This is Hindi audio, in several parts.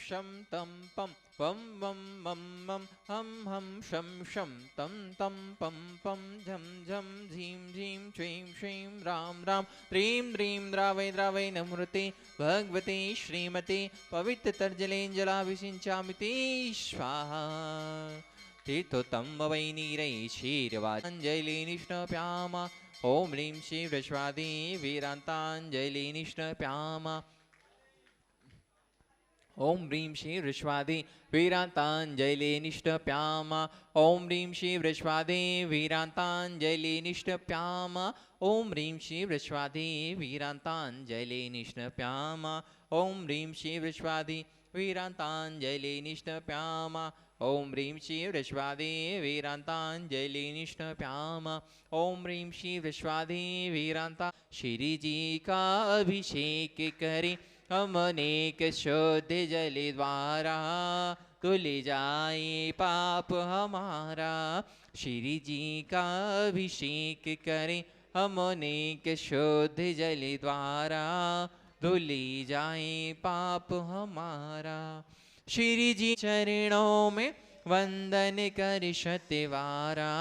शं तं पं पं वं मं मं हं शं तं तं पं पं झं झं झीं झीं श्रीं श्रीं रां रां ह्रीं ह्रीं द्रावै नमृते भगवते श्रीमते पवित्रतर्जलेञ्जलाभिषिञ्चामि ते स्वाहा तीर्थोत्तम वै नीरैक्षीरवाञ्जलिनिष्णप्यामा ॐ ह्रीं श्री वृष्वादी वीरान्ताञ्जलिनिष्णप्यामा ॐ ह्रीं श्री वृष्वादे वीरान्ताञ्जलिनिष्ठप्याम ॐ ह्रीं श्री वृष्वादे वीरान्ताञ्जलिनिष्ठप्याम ॐ ह्रीं श्री वृष्वादे वीरान्ताञ्जलिनिष्ठप्याम ॐ ह्रीं श्री वृष्वादे वीरान्ताञ्जलिनिष्ठप्याम ॐ ह्रीं श्री वृष्वादे वीरान्ताञ्जलिनिष्ठप्याम ॐ ह्रीं श्री वृष्वादे वीरान्ता श्री जी का अभिषेक करे हम अनेक शुद्ध जल द्वारा धुल जाए पाप हमारा श्री जी का अभिषेक करें हम अनेक शुद्ध जल द्वारा धुल जाए पाप हमारा श्री जी चरणों में वंदन कर शतवारा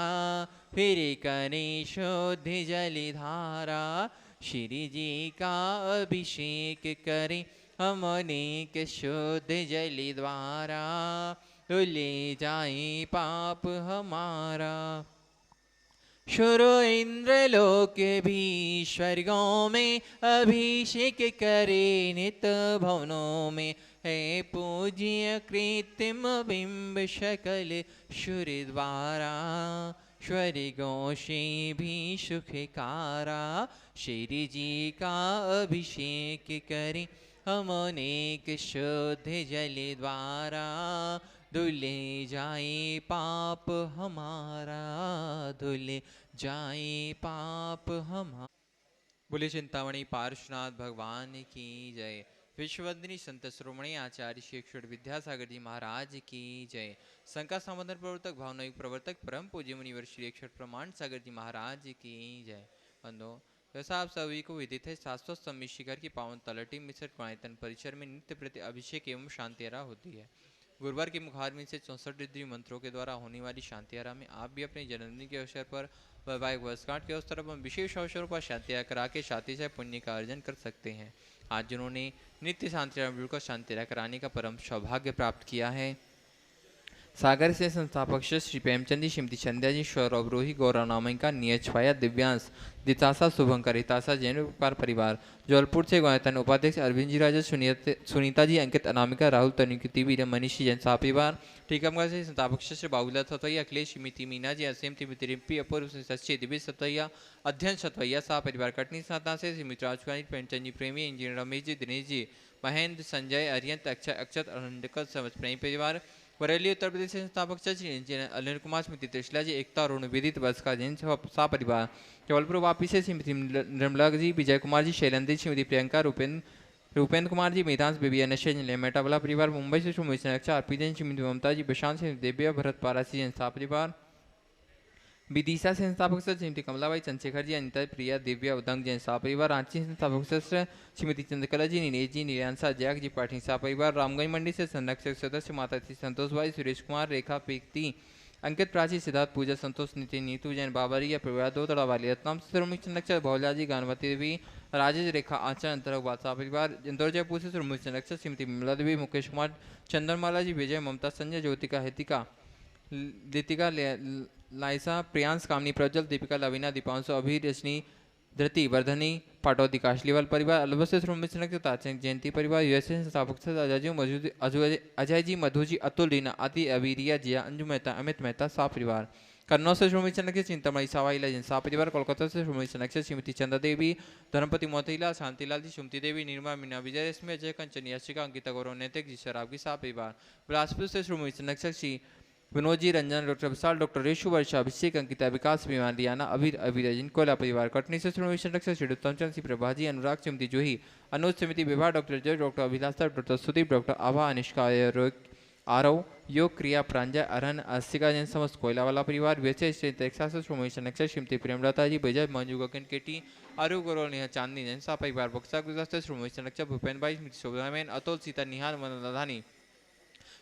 फिर करें शुद्ध जल धारा श्री जी का अभिषेक करें हम अनेक शुद्ध जल द्वारा धुल जाए पाप हमारा शुरू इंद्रलोक भी स्वर्गों में अभिषेक करे नित भवनों में है पूज्य कृत्रिम बिंब शकल शुर द्वारा स्वर्गों से भी सुखकारा श्री जी का अभिषेक करें हम अनेक शुद्ध जल द्वारा धुले जाए पाप हमारा धुले जाए पाप हमारा। बोले चिंतामणि पार्श्वनाथ भगवान की जय। विश्ववंदनी संत श्रोमणी आचार्य श्री अक्षर विद्यासागर जी महाराज की जय। शंका समाधान प्रवर्तक भावनायुक्त प्रवर्तक परम पूज्य मुनिवर श्री अक्षर प्रमाण सागर जी महाराज की जय। बंधो जैसा आप सभी को विदित है, शाश्वत सम्मित शिखर की पावन तलटी मिश्र कायतन परिसर में नित्य प्रति अभिषेक एवं शांतियारा होती है। गुरुवार की मुखारविंद से 64 दिव्य मंत्रों के द्वारा होने वाली शांतियारा में आप भी अपने जन्मदिन के अवसर पर वैवाहिक वर्षगांठ के अवसर पर विशेष अवसरों पर शांतियारा करा के शांति से पुण्य का अर्जन कर सकते हैं। आज जिन्होंने नित्य शांतियारा मिलकर शांतियारा कराने का परम सौभाग्य प्राप्त किया है, सागर से संस्थापक श्री प्रेमचंद जी, श्रीमती संध्या जी, सौरभरोही, गौरव नामिका, नियछवाया, दिव्यांश, दितासा, शुभंकर, हितासा, जैन उपकार परिवार, जौलपुर से गायतन उपाध्यक्ष अरविंद जी राजा, सुनीता जी, अंकित, अनामिका, राहुल, तनुकृति, वीर, मनीषी, जैन सा परिवार, टीकमगढ़ से संस्थापक श्री बाबूलाल सतवैया, अखिलेश, श्रीमती मीना जी, असीम, तिमिति रिम्पी, अपूर्व से सच्चे दिव्य सतवैया, अध्ययन सतवैया सा परिवार, कटनी साता से श्रीमती राजकुमारी, प्रेमचंद जी प्रेमी, इंजीनियर रमेश जी, दिनेश जी, महेंद्र, संजय, अरियंत, अक्षय, अक्षत, अनंडकर, समझ प्रेमी परिवार, बरेली उत्तर प्रदेश से संस्थापक अनिल कुमार, स्मृति त्रिशला जी, एकता, अरुण विदित, वर्ष का जैन सा परिवार, जबलपुर वापी से श्रीमती निर्मला जी, विजय कुमार जी, शैलेंद्र, श्रीमती प्रियंका, रूपेंद्र कुमार जी, मेधांश, बेबी नशे, मेटावला परिवार, मुंबई से श्रीमती आरपी जैन, श्रीमती ममता जी, प्रशांत, देव्या, भरत पारासी जैन सा परिवार, विदिशा से संस्थापक श्रीमती कमलाबाई, चंद्रशेखर जी, अनिता, प्रिया, दिव्या, उदंग जैन सा परिवार, रांची से संस्थापक श्रीमती चंद्रकला जी, नीलेश जी, नीलांसा, जैक जी, पाठी सा परिवार, रामगंज मंडी से संरक्षक सदस्य माता श्री संतोष भाई, सुरेश कुमार, रेखा प्रीति, अंकित, प्राची, सिद्धार्थ, पूजा, संतोष, नितिन, नीतू जैन, बाबरिया परिवार, दो तड़ा वाली रत्नाम श्रीमुख संरक्षक भौला जी, गानवती देवी, राजेश, रेखा, आचार, अंतरक बादशाह परिवार, इंदौर जयपुर से श्रीमुख संरक्षक श्रीमती विमला देवी, मुकेश कुमार, चंद्रमाला जी, विजय, ममता, संजय, ज्योतिका, हेतिका, दीतिका, लाइसा, प्रियांश, कामनी, प्रज्वल, दीपिका, लवीना, दीपांशु, अभी, रजनी, धृति, वर्धनी, पाटौदी, काशलीवाल परिवार, अलवर से जयंती परिवार, यूएसए संस्थापक अजय जी, मधु जी, अतुल, रीना, आदि, अवीरिया, जिया, अंजू मेहता, अमित मेहता, सा परिवार, कन्नौज से श्रोमणी संरक्षक चिंतामणि सावाई जैन सा परिवार, कोलकाता से श्रोमणी संरक्षक श्रीमती चंदा देवी, धर्मपति मोतीलाल, शांतिलाल जी, सुमति देवी, निर्मा, मीना, विजय, रेशमी, अजय, कंचन, याशिका, अंकिता, गौरव, नैतिक जी, शराब की सा परिवार, बिलासपुर से श्रोमणी संरक्षक श्री विनोद जी, रंजन, डॉक्टर विशाल, डॉक्टर रेशु, वर्षा, अभिषेक, अंकिता, विकास, विमान, लियाना, अभिर, अभिरजन, कोला परिवार, कटनी से श्रोमणी संरक्षक श्री उत्तमचंद, श्री प्रभाजी, अनुराग, श्रीमती जूही, अनुज, समिति विवाह, डॉक्टर जय, डॉक्टर अभिलाषा, डॉक्टर सुदीप, डॉक्टर आभा, अनिष्का, आरव, योग, क्रिया, प्रांजय, अरहन, अस्सिका जैन समस्त कोयलावाला परिवार, वैसे टेक्सास से श्रोमणी संरक्षक श्रीमती प्रेमलता जी, विजय, मंजू, गगन, केटी, आरू, गौरव, नेहा, चांदनी जैन सा परिवार, बक्सा गुजरात से श्रोमणी संरक्षक भूपेन्द्र भाई, स्मृति शोभामेन, अतुल, सीता, निहाल, मनोधानी,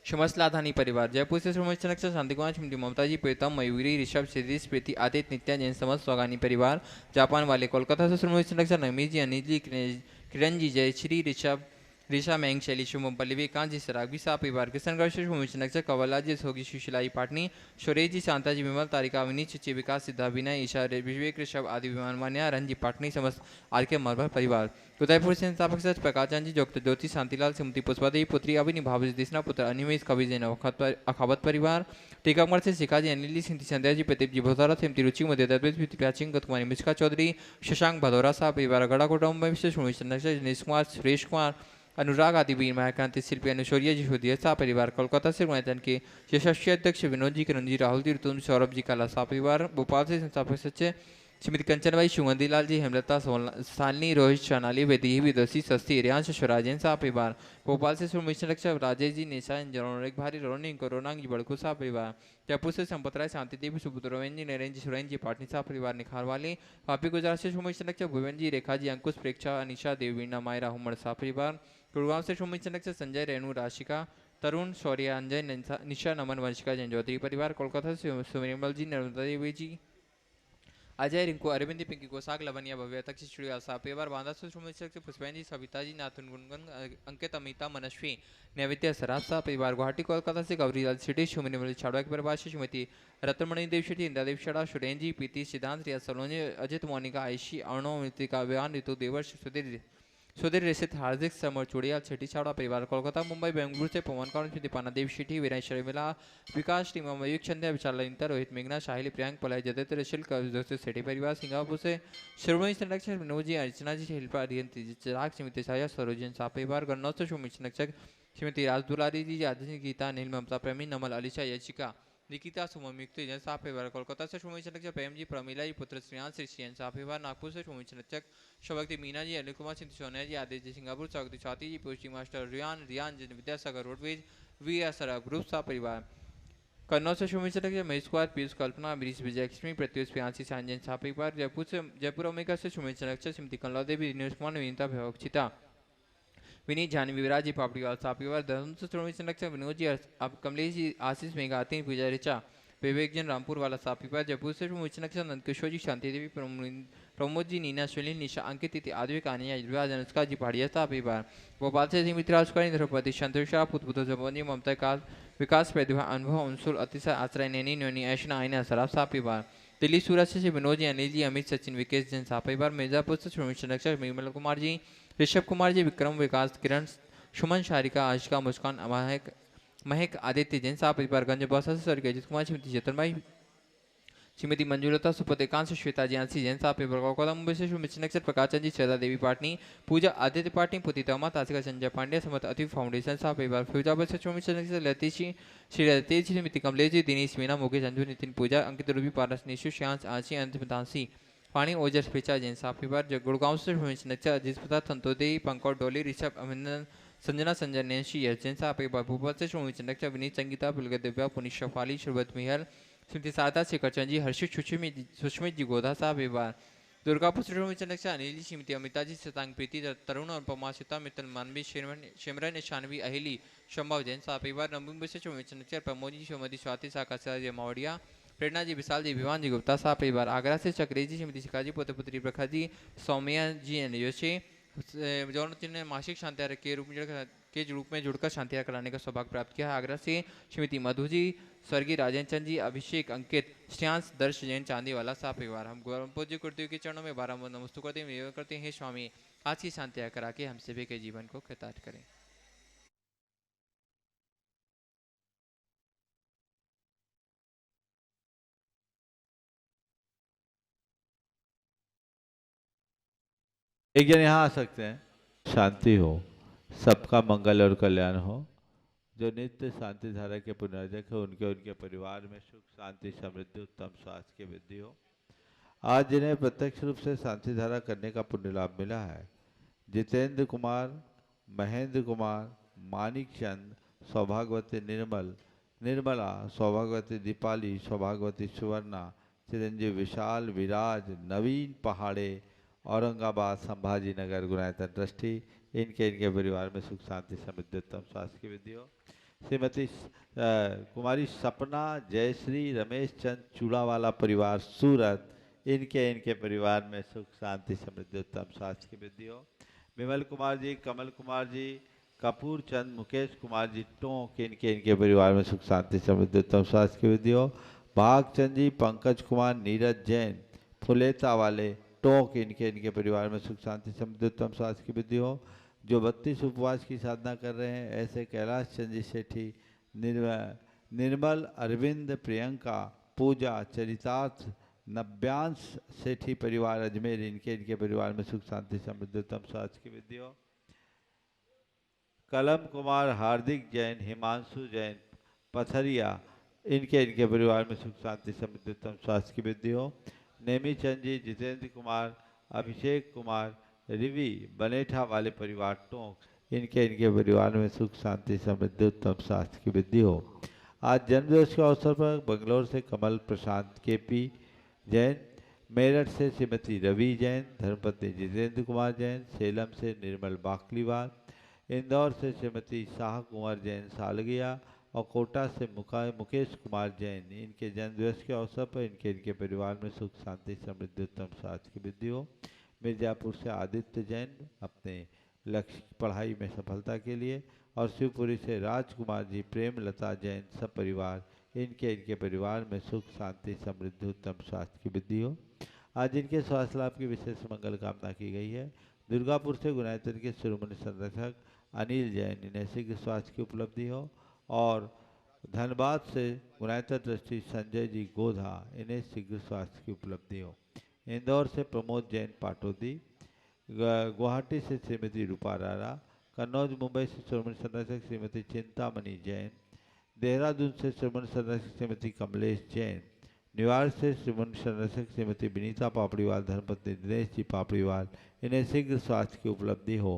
सुमसलाधानी परिवार जयपुर से श्रीमती नक्षत्र शांति कुमार श्रीमती ममता जी प्रीतम मयूरी ऋषभ सिद्धि प्रीति आदित्य नित्या जैन समस्त स्वागानी परिवार जापान वाले कोलकाता से श्रीमती नक्षत्र नमी जी अनिल जी किरण जी जयश्री ऋषभ ऋषा मैंग शैली शुभम पल्लवी कांत जी सराग विसा परिवार किशनगढ़ से श्रीमती नक्षत्र कवला जी सोगी सुशीलाई पाटनी सुरेश जी शांता जी विमल तारिका विनीत चिची विकास सिद्धा विनय ईशा विवेक ऋषभ आदि विमान मान्या रंजी पाटनी समस्त आर के मरभर परिवार उदयपुर से संस्थापक सच प्रकाशचंद जी डॉक्टर ज्योति शांतिलाल श्रीमती पुष्पादेवी पुत्री अभिनी भाभी दिसना पुत्र अनिमेश कवि जैन अखावत परिवार टीकमगढ़ से शिखा जी अनिल जी सिंधी संध्या जी प्रदीप जी भोतारा श्रीमती रुचि मध्य दत्त प्याचिंग कुमारी मिश्का चौधरी शशांक भदौरा साहब परिवार गड़ा कुटुंब विशेष दिनेश कुमार सुरेश कुमार अनुराग आदि वीर महाक्रांति शिल्पी अनुशौर्य जी शोधिया शाह परिवार कोलकाता से मैदान के यशस्वी अध्यक्ष विनोद जी किरण जी राहुल जी ऋतुन सौरभ जी काला शाह परिवार भोपाल से संस्थापक सचिव श्रीमती कंचनबाई सुगंधीलाल जी हेमलता सालनी रोहित शनाली वैदेही विदोषी सस्ती रियांश स्वराजन शाह परिवार भोपाल से सुमिशन रक्षक राजेश जी निशा जनौरिक भारी रोनी कोरोना जी बड़कू शाह परिवार जयपुर से संपत राय शांति देवी सुबुद्रोवेन जी नरेंद्र जी सुरेन जी पाटनी शाह परिवार निखार वाले वापी गुजरात से सुमिशन रक्षक भुवन जी रेखा जी अंकुश प्रेक्षा अनिशा देवीना मायरा हुमर शाह परिवार गुड़गांव से सुमिशन रक्षक संजय रेणु राशिका तरुण शौर्य अंजय निशा नमन वंशिका जैन चौधरी परिवार कोलकाता से सुमिरमल जी नर्मदा देवी जी अजय रिंकू अरविंद पिंकी कोसाक लवनिया भव्य तक श्री आशा पेवर बांधा से पुष्पैन जी सविता जी नाथुन गुनगन अंकित अमिता मनस्वी नैवेद्य सरासा परिवार गुवाहाटी कोलकाता से गौरीलाल सिटी शुमिनी छाड़वा के परिवार से श्रीमती रत्नमणि देव शेट्टी इंदा देव शड़ा सुरेन जी प्रीति सिद्धांत रिया सलोनी अजित मोनिका आयशी अर्णव मृतिका व्यान ऋतु देवर्ष सुधीर रेसित हार्दिक समर चुड़िया छठी छाड़ा परिवार कोलकाता मुंबई बेंगलुरु से पवन कौर पाना देव शेट्टी विनय शर्मिला विकास टीम मयूख चंद्या विशाल इंतर रोहित मेघना शाहिली प्रियांक पलाय जदित रशिल सेठी परिवार सिंगापुर से श्रोमणी संरक्षक विनोद जी अर्चना जी शिल्पा अरियंती जी चिराग श्रीमती साया सरोजन शाह परिवार गन्नौर से श्रोमणी संरक्षक श्रीमती राज दुलारी जी आदित्य गीता नील ममता प्रेमी नमल अलीशा यचिका निकिता सुमम युक्त जन शाह परिवार कोलकाता से श्रोमणी संरक्षक प्रेम जी प्रमीला जी पुत्र श्रेयांश श्री शाह परिवार नागपुर से श्रोमणी संरक्षक शोभक्ति मीना जी अनिल कुमार सिंह सोनिया जी आदित्य जी सिंगापुर स्वागति Swati ji Pushti master Riyan Vidyasagar roadways V S group Shah परिवार कन्नौज से श्रोमणी संरक्षक महेश कुमार पीयूष कल्पना अमरीश विजयलक्ष्मी प्रत्युष प्रियांशी सांजन शाह परिवार जयपुर अमेरिका से श्रोमणी संरक्षक श्रीमती कमला देवी दिनेश कुमार नवीनता भवक्षिता विनीत जानी विराज जी पापड़ीवाल शाह परिवार धर्म से श्रोमणी संरक्षक विनोद जी कमलेश जी आशीष मेघाती पूजा ऋचा विवेक जन रामपुर वाला शाह परिवार जयपुर से श्रोमणी संरक्षक नंदकिशोर जी शांति देवी प्रमोद जी नीना सुनील निशा अंकित तिथि आदि कानिया युवराज अनुष्का जी पहाड़िया शाह परिवार भोपाल से श्रीमती राजकुमारी द्रौपदी संतोषा पुत्र जपनी ममता काल विकास प्रतिभा अनुभव अंशुल अतिशय आश्रय नैनी नैनी ऐशना आयना सराब शाह परिवार दिल्ली सूरत से विनोद जी अनिल जी अमित सचिन विकेश जैन शाह परिवार मिर्जापुर से श्रोमणी संरक्षक निर्मल कुमार जी ऋषभ कुमार जी विक्रम विकास किरण सुमन शारिका आशिका मुस्कान महक आदित्य जैन शाह परिवार गंज बसा से स्वर्गीय अजित कुमार श्रीमती जतनबाई श्रीमती मंजुलता सुपत एकांश श्वेता ज्यांसी जैन शाह परिवार कोलकाता मुंबई से श्रीमती नक्षत्र प्रकाशचंद जी श्रद्धा देवी पाटनी पूजा आदित्य पाटनी पुती तमा तासिका संजय पांड्या समत अति फाउंडेशन शाह परिवार फिरोजाबाद से श्रीमती नक्षत्र लतीशी श्री लतीश श्रीमती कमलेश जी दिनेश मीना मुकेश अंजू नितिन पूजा अंकित रूबी पारस निशु श्यांश आशी अंतमतांसी पानी ओजस पिचा जैन शाह परिवार गुड़गांव से श्रीमती नक्षत्र अजीत प्रताप संतोदेवी पंकज डोली ऋषभ अभिनंदन संजना संजय नैन्सी जैन शाह परिवार भोपाल से श्रीमती नक्षत्र विनीत संगीता पुलग दिव्या पुनीत शफाली श्रीवत मिहल श्रीमती शारदा शेखरचंद जी हर्षित सुष्मित जी गोधा साहब परिवार दुर्गापुर श्रीमती चंद्रक्षा अनिल जी श्रीमती अमिता जी शतांग प्रीति तरुण और पमा सीता मित्तल मानवी शिमरन शानवी अहिली शंभव जैन शाह परिवार नवमुंबई से श्रीमती चंद्रचर प्रमोद जी श्रीमती स्वाति साकाचार्य मावड़िया प्रेरणा जी विशाल जी विवान जी गुप्ता शाह परिवार आगरा से चक्री जी श्रीमती शिकाजी पुत्र पुत्री प्रखा जी सौम्या जी योशे जौन ने मासिक शांतिहार के रूप में जुड़कर शांतिहार कराने का सौभाग्य प्राप्त किया है। आगरा से श्रीमती मधु जी स्वर्गीय राजेंद्र चंद जी अभिषेक अंकित श्रेयांश दर्श जैन चांदी वाला शाह परिवार हम गौरव पूज्य गुरुदेव के चरणों में बारम्बार नमस्तु करते हैं करते हैं स्वामी आज की शांतिहार करा के हम सभी के जीवन को कृतार्थ करें। एक जन यहाँ आ सकते हैं। शांति हो, सबका मंगल और कल्याण हो। जो नित्य शांति धारा के पुनर्जक है उनके उनके परिवार में सुख शांति समृद्धि उत्तम स्वास्थ्य की वृद्धि हो। आज जिन्हें प्रत्यक्ष रूप से शांति धारा करने का पुण्य लाभ मिला है, जितेंद्र कुमार, महेंद्र कुमार, मानिक चंद, सौभाग्यवती निर्मला, सौभाग्यवती दीपाली, सौभाग्यवती सुवर्णा, चिरंजीव विशाल, विराज, नवीन पहाड़े, औरंगाबाद, संभाजी नगर, गुणायतन ट्रस्टी, इनके परिवार में सुख शांति समृद्धि उत्तम स्वास्थ्य की वृद्धि हो। श्रीमती कुमारी सपना जयश्री रमेश चंद चूड़ावाला परिवार सूरत, इनके परिवार में सुख शांति समृद्धि उत्तम स्वास्थ्य की वृद्धि हो। विमल कुमार जी, कमल कुमार जी, कपूर चंद, मुकेश कुमार जी टोंक, इनके परिवार में सुख शांति समृद्धि उत्तम स्वास्थ्य की वृद्धि हो। भागचंद जी, पंकज कुमार, नीरज जैन फुलेता वाले टोंक, इनके परिवार में सुख शांति समृद्धि उत्तम स्वास्थ्य की वृद्धि हो। जो 32 उपवास की साधना कर रहे हैं ऐसे कैलाश चंद जी सेठी, निर्मल अरविंद, प्रियंका, पूजा, चरितार्थ, नव्यांश सेठी परिवार अजमेर, इनके परिवार में सुख शांति समृद्धि उत्तम स्वास्थ्य की वृद्धि हो। कलम कुमार, हार्दिक जैन, हिमांशु जैन पथरिया, इनके परिवार में सुख शांति समृद्धि उत्तम स्वास्थ्य की वृद्धि हो। नेमी चंद जी, जितेंद्र कुमार, अभिषेक कुमार, रिवी बनेठा वाले परिवार टोंक, इनके परिवार में सुख शांति समृद्धि उत्तम स्वास्थ्य की वृद्धि हो। आज जन्मदिवस के अवसर पर बंगलौर से कमल प्रशांत केपी जैन, मेरठ से श्रीमती रवि जैन, धर्मपत्नी जितेंद्र कुमार जैन, सेलम से निर्मल बाकलीवाल, इंदौर से श्रीमती शाह कुमार जैन सालगिया और कोटा से मुकेश कुमार जैन, इनके जन्मदिवस के अवसर पर इनके परिवार में सुख शांति समृद्धि उत्तम स्वास्थ्य की वृद्धि हो। मिर्जापुर से आदित्य जैन अपने लक्ष्य पढ़ाई में सफलता के लिए, और शिवपुरी से राजकुमार जी, प्रेमलता जैन सब परिवार, इनके परिवार में सुख शांति समृद्धि उत्तम स्वास्थ्य की वृद्धि हो। आज इनके स्वास्थ्य लाभ की विशेष मंगल कामना की गई है। दुर्गापुर से गुनायतन के शिरोमणि संरक्षक अनिल जैन, इन्हें शीघ्र स्वास्थ्य की उपलब्धि हो। और धनबाद से गुनायतन ट्रस्टी संजय जी गोधा, इन्हें शीघ्र स्वास्थ्य की उपलब्धि हो। इंदौर से प्रमोद जैन पाटोदी, गुवाहाटी से श्रीमती रूपा रारा, कन्नौज मुंबई से शिरोमणि संरक्षक श्रीमती चिंतामणि जैन, देहरादून से शिरोमणि संरक्षक श्रीमती कमलेश जैन, न्यूयॉर्क से शिरोमणि संरक्षक श्रीमती विनीता पापड़ीवाल, धर्मपत्नी दिनेश जी पापड़ीवाल, इन्हें शीघ्र स्वास्थ्य की उपलब्धि हो।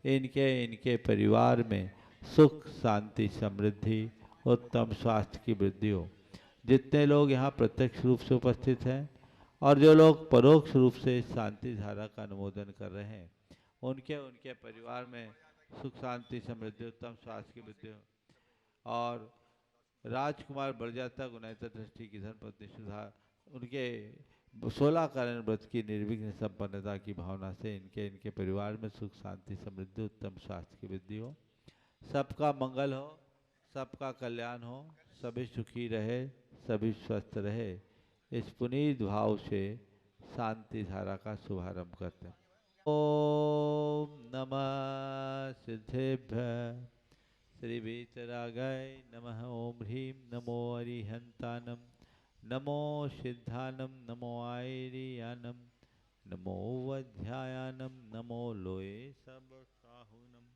इनके परिवार में सुख शांति समृद्धि उत्तम स्वास्थ्य की वृद्धि हो। जितने लोग यहाँ प्रत्यक्ष रूप से उपस्थित हैं और जो लोग परोक्ष रूप से शांति धारा का अनुमोदन कर रहे हैं, उनके परिवार में सुख शांति समृद्धि उत्तम स्वास्थ्य की वृद्धि हो। और राजकुमार बरजाता गुनायता ट्रस्टी की धर्मपत्नी सुधा, उनके 16 कारण व्रत की निर्विघ्न संपन्नता की भावना से इनके परिवार में सुख शांति समृद्धि उत्तम स्वास्थ्य की वृद्धि हो। सबका मंगल हो, सबका कल्याण हो, सभी सुखी रहे, सभी स्वस्थ रहे, इस पुनीत भाव से शांति धारा का शुभारंभ करते हैं। ओम नमः सिद्धेभ्य श्री वीतरागाय नमः। ओम ह्रीं नमो अरिहंतानम, नमो सिद्धानम, नमो आयरियानम, नमो वध्यायानम, नमो लोये सब साहुनम।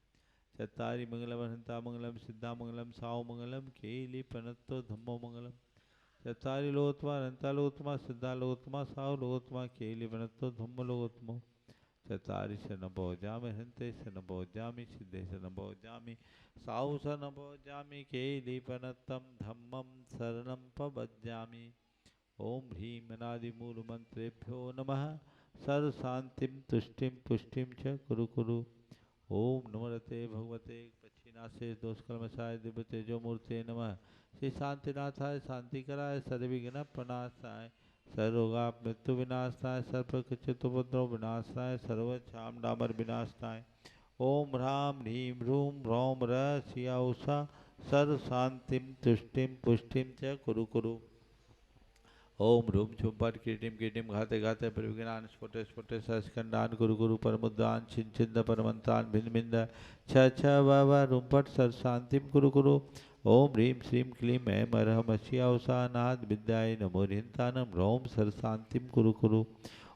चत्तारि मंगलम हंता मंगलम, सिद्धा मंगलम, साहु मंगलम, केली पनत्तो धम्मो मंगलम। चत्तारि लोकत्मा अनंता लोकत्मा, सिद्धा लोकत्मा, साहु लोकत्मा, केली पनत्तो धम्मो लोकत्मो। चत्तारि शरणभोजामि, हन्ते शरणभोजामि, सिद्धे शरणभोजामि, साहु शरणभोजामि, केली पनत्तं धम्मं शरणं प्रपद्यामि। ओम ह्रीं अनादिमूल मंत्रेभ्यो नमः। सर्व शांतिं तुष्टिं पुष्टिं च कुरु कुरु। ओम नमोते भगवते पक्षिनाशे दोषकर्मसाय दिव्य तेजोमूर्ते नमः। श्री शांतिनाथाय शांतिकराय सर्वविघ्न प्रणाशाय सर्वरोगा मृत्यु विनाशाय सर्वप्रकृतिउपद्रव विनाशाय सर्वक्षाम डामर विनाशाय। ओम ह्रां ह्रीं ह्रूं ह्रौं सिया उषा सर्व शांतिं तुष्टिं पुष्टिं च कुरु कुरु। ओम रूम छुम्पट कीटिम कीटिम घाते घाते परिविज्ञान स्फुटे स्फुटे सहस्कंडान गुरु गुरु परमुद्रान छिंद परमंतान भिन्न भिन्न छ छ व रूमपट सर शांतिम कुरु कुरु। ओम ह्रीं श्रीं क्लीं ऐं मरहमस्यावसानाद विद्याय नमो ह्रींतानम ह्रौं सर शांतिम कुरु कुरु।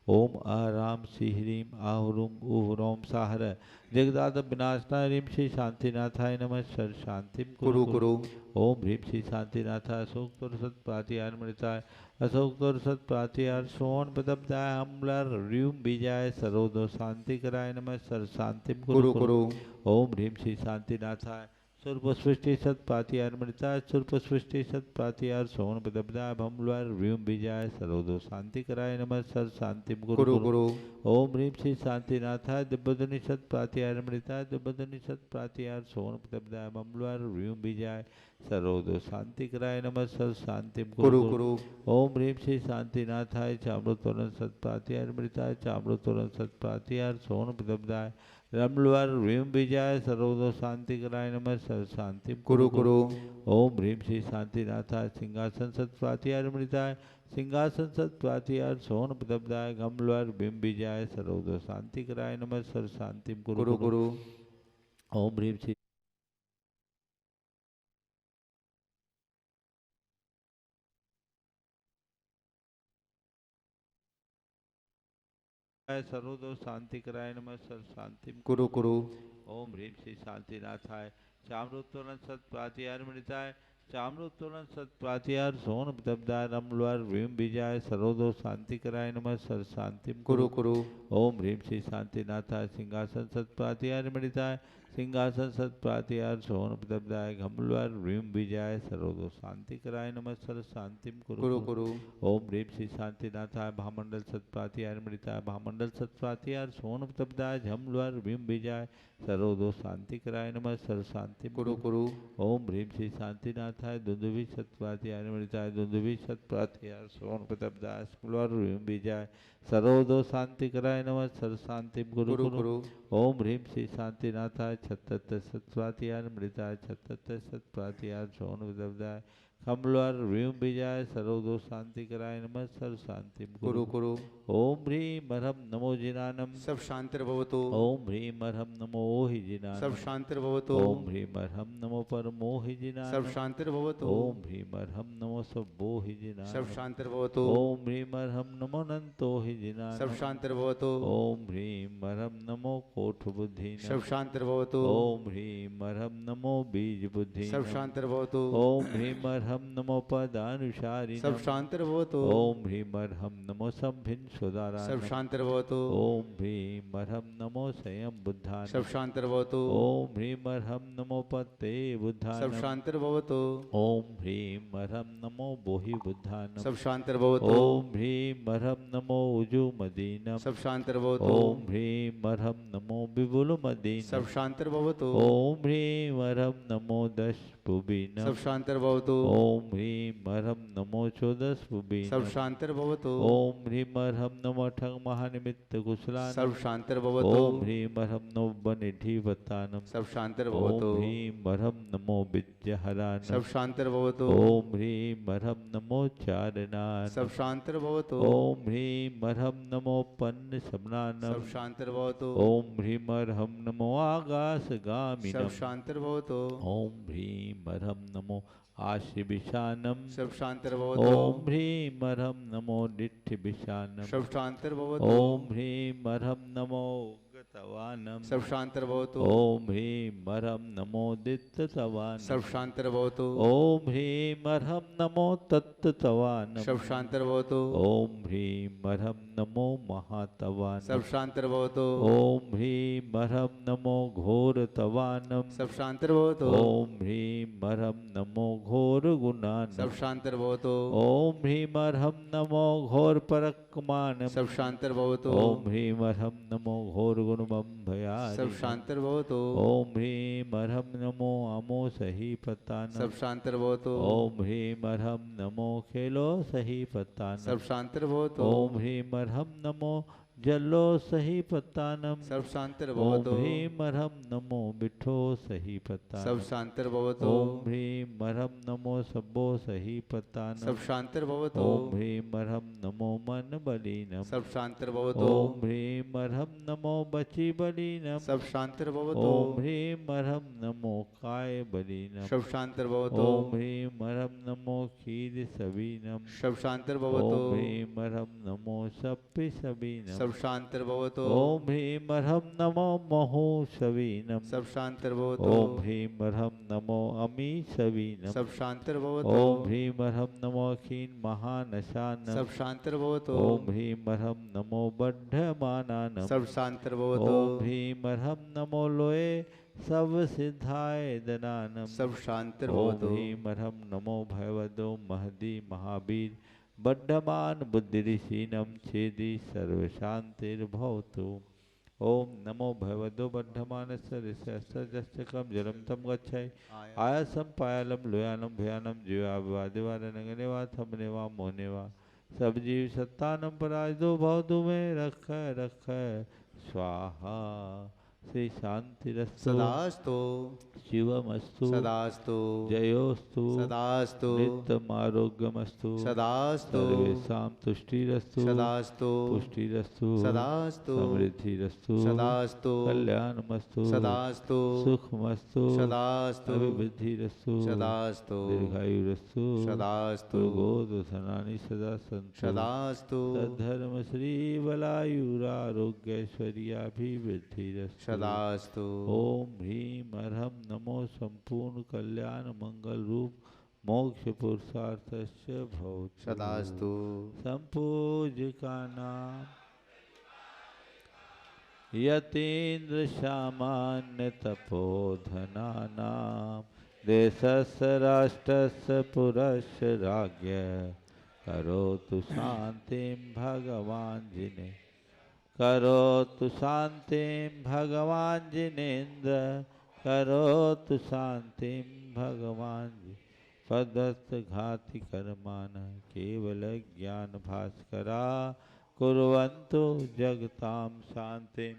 ओम आराम श्री ह्रीं आहुरुम उह रौं साहर जगदाद विनाशनाय ह्रीं श्री शांतिनाथाय नमः सर शांतिम कुरु कुरु। ओम ह्रीं श्री शांतिनाथाय अशोक सत प्रातिहार मृताय अशोक सत प्रातिहार सोन प्रदब्धाय अम्लर ह्रीं बीजाय सरोदो शांति कराय नमः सर शांतिम कुरु कुरु। ओम ह्रीं श्री शांतिनाथाय सुरपुष्टि सत्पातियार्मृता सुरपुष्टि सत्पातियार सोन पदब्दा भमलवार व्योम बीजाय सरोदो शांति कराय नमः सर शांति गुरु गुरु ओम ह्रीम श्री शांतिनाथाय दिव्यधुनि सत्पातियार्मृता दिव्यधुनि सत्पातियार सोन पदब्दा भमलवार व्योम बीजाय सरोदो शांति कराय नमः सर शांति गुरु गुरु ओम ह्रीम श्री शांतिनाथाय चामृतोरण सत्पातियार्मृताय चामृतोरण सत्पातियार सोन पदब्दाय रमलवार व्योम बीजाय सरोदो शांति कराय नमः सर शांति गुरु गुरु ओम ह्रीम श्री शांतिनाथाय सिंहासन सत्पातियार्मृताय सिंहासन सत्पातियार सोन पदब्दाय गमलवार व्योम बीजाय सरोदो शांति कराय नमः सर शांति गुरु गुरु ओम ह्रीम श्री सरोदो शांति कराय नमः सर शांति गुरु गुरु ओम ह्रीम श्री शांतिनाथाय चामृतोरण सत्पातियार्मृताय चामृतोरण सत्पातियार सोन पदब्दाय रमलवार व्योम बीजाय सरोदो शांति कराय नमः सर शांति गुरु गुरु ओम ह्रीम श्री शांतिनाथाय सिंहासन सत्पातियार्मृताय सिंहासन सत्पातियार सोन पदब्दाय घमलवार व्योम बीजाय सरोदो शांति कराय नमः सर शांति गुरु गुरु ओम ह्रीम श्री शांतिनाथाय भामंडल सत्पातियार्मृताय भामंडल सत्पातियार सोन पदब्दाय झमलवार व्योम बीजाय सरोदो शांति कराय नमः सर शांति गुरु गुरु ओम ह्रीम श्री शांतिनाथाय दुंदुभि सत्पातियार्मृताय दुंदुभि सत्पातियार सोन पदब्दाय स्मलवार व्योम बीजाय सरोदो शांति कराय नमः सर शांति गुरु गुरु ओम ह्रीम श्री शांतिनाथाय छत्तर सत्पातियार्मृताय छत्तर सत्पातियार सोन पदब्दाय कमलवार व्योम बीजाय सरोदो शांति कराय नमः सर शांति गुरु गुरु ओम ह्रीम हरम नमो जिनानम सब शांतिर्भवतु ओम ह्रीम हरम नमो हि जिनानम सब शांतिर्भवतु ओम ह्रीम हरम नमो परमो हि जिनानम सब शांतिर्भवतु ओम ह्रीम हरम नमो सब्बो हि जिनानम सब शांतिर्भवतु ओम ह्रीम हरम नमो नंतो हि जिनानम सब शांतिर्भवतु ओम ह्रीम हरम नमो कोठ बुद्धि सब शांतिर्भवतु ओम ह्रीम हरम नमो बीज बुद्धि सब शांतिर्भवतु ओम ह्रीम हरम नमो पदानुसारि सब शांतिर्भवतु ओम ह्रीम हरम नमो संभिन सुदारा सब शांतिर्भवतु ओम ह्रीम हरम नमो संयम बुद्धान सब शांतिर्भवतु ओम ह्रीम हरम नमो पते बुद्धान सब शांतिर्भवतु ओम ह्रीम हरम नमो बोहि बुद्धान सब शांतिर्भवतु ओम ह्रीम हरम नमो उजु मदीनम सब शांतिर्भवतु ओम ह्रीम हरम नमो विपुल मदीनम सब शांतिर्भवतु ओम ह्रीम हरम नमो दश पुबीनम सब शांतिर्भवतु ओम ह्रीम हरम नमो चौदस सब पुबीनम शांतिर्भवतु ओम ह्रीम हरम नमो ठग महानिमित्त कुशलान सब शांतिर्भवतु ओम ह्रीम हरम नमो बनिधि वतानम सब शांतिर्भवतु ओम ह्रीम हरम नमो विद्यहरानम सब शांतिर्भवतु ओम ह्रीम हरम नमो चारनान सब शांतिर्भवतु ओम ह्रीम हरम नमो पन्न सब समनानम शांतिर्भवतु ओम ह्रीम हरम नमो आकाश सब गामिनम शांतिर्भवतु ओम ह्रीम हरम नमो आशिविशानम सब शांतिर्भवतु ओम ह्रीम हरम नमो नित्यविशानम सब शांतिर्भवतु ओम ह्रीम हरम नमो गतवानम सब शांतिर्भवतु ओम ह्रीम हरम नमो दित्तवानम सब शांतिर्भवतु ओम ह्रीम हरम नमो तत्तवानम सब शांतिर्भवतु ओम ह्रीम हरम नमो महातवानम सब शांतिर्भवतु ओम ह्रीम हरम नमो घोरतवानम सब शांतिर्भवतु ओम ह्रीम हरम नमो घोर गुणानम सब शांतिर्भवतु ओम ह्रीम हरम नमो घोर परकमानम सब शांतिर्भवतु ओम ह्रीम हरम नमो घोर गुणमं भयारि सब शांतिर्भवतु ओम ह्रीम हरम नमो अमो सही पतानम सब शांतिर्भवतु ओम ह्रीम हरम नमो खेलो सही पतानम सब शांतिर्भवतु ओम ह्रीम हरम नमो जलो सही पतानम सब ओम शांतिर्भवतु ह्रीम हरम नमो बिठो सही पतानम सब शांतिर्भवतु ओम ह्रीम हरम नमो सब्बो सही पतानम सब शांतिर्भवतु ओम ह्रीम हरम नमो मन बलीनम सब शांतिर्भवतु ओम ह्रीम हरम नमो बची बलीनम सब शांतिर्भवतु ओम ह्रीम हरम नमो काय बलीनम सब शांतिर्भवतु ओम ह्रीम हरम नमो खीर सबीनम सब शांतिर्भवतु ओम ह्रीम हरम नमो सप्पि सबीनम सब शांतिर्भवतु ओम ह्रीम हरम नमो महो सबीनम सब शांतिर्भवतु ओम ह्रीम हरम नमो अमी सबीनम सब शांतिर्भवतु ओम ह्रीम हरम नमो खीन महानशानम सब शांतिर्भवतु ओम ह्रीम हरम नमो बद्धमानानम सब शांतिर्भवतु ओम ह्रीम हरम नमो लोए सब सिद्धाय ददानम। सब ओम शांतिर्भवतु। ह्रीमरहम नमो भगवतो महदी महावीर बद्धमान बुद्धिऋषीणम छेदी सर्वशांतिर्भवतु। ओम नमो भगवतो बद्धमानस्य ऋषयस्तजस्तकं जलम तम गच्छाय आयासम पायालम लोयानम भयानम जीवादिवा नगनेवा थमनेवा मोहनेवा सब जीव सत्तानम पराजदो भवतु में रख स्वाहा। श्री शांतिरस्तु सदास्तु शिवमस्तु सदास्तु जयोस्तु सदास्तु नित्यमारोग्यमस्तु सदास्तु सर्वेषां तुष्टिरस्तु सदास्तु पुष्टिरस्तु सदास्तु समृद्धिरस्तु सदास्तु कल्याणमस्तु सदास्तु सुखमस्तु सदास्तु अभिवृद्धिरस्तु सदास्तु दीर्घायुरस्तु सदास्तु गोदधनानि सदा सन्तु सदास्तु तद्धर्म श्री बलायुरारोग्यैश्वर्याभिवृद्धिरस्तु सदास्तु ओम ह्रीम अर्हम नमो संपूर्ण कल्याण मंगल रूप मोक्ष पुरुषार्थस्य भवतु। सदास्तु संपूज्य नाम यतीन्द्र सामान्य तपोधना नाम देशस्य राष्ट्रस्य पुरस्य राज्ञ करोतु शांतिं भगवान् जिने करोतु शांतिं भगवान् जिनेन्द्र करोतु शांतिं भगवान् जी पदस्थ घाति कर्मान केवल ज्ञान भास्करा कुर्वन्तु जगतां शांतिं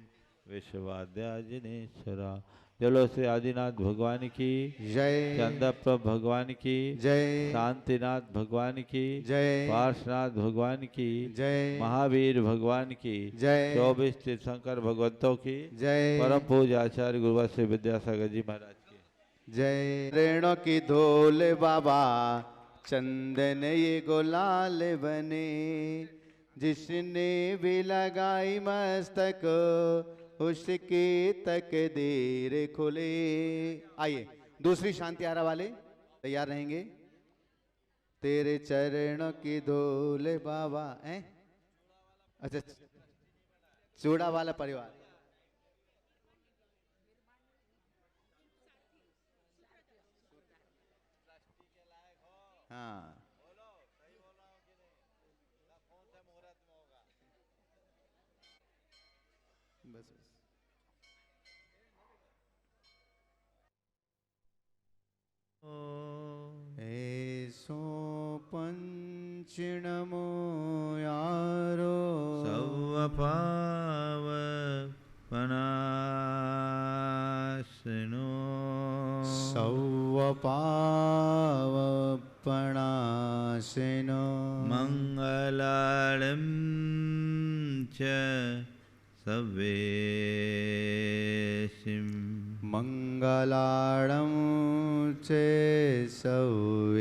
विश्वाद्या जिनेश्वरा। चलो से आदिनाथ भगवान की जय चंद्रप्रभ भगवान की जय शांतिनाथ भगवान की जय पार्श्वनाथ भगवान की जय महावीर भगवान की जय 24 तीर्थंकर भगवंतों की जय परम पूज्य आचार्य गुरुवर श्री विद्यासागर जी महाराज की जय। रेणु की धूल बाबा चंदन ये गुलाल बने जिसने भी लगाई मस्तक उसकी तकदीर खुले। आइए दूसरी शांति आरा वाले तैयार रहेंगे। तेरे चरणों की धूल बाबा हैं। अच्छा चूड़ा वाला परिवार हाँ बस ऐसो पंचनमो यारो सवपाव पनाशनो सौवपावपणासिनो मंगलालम च सवेशिम मंगलाणं चे सवेशिं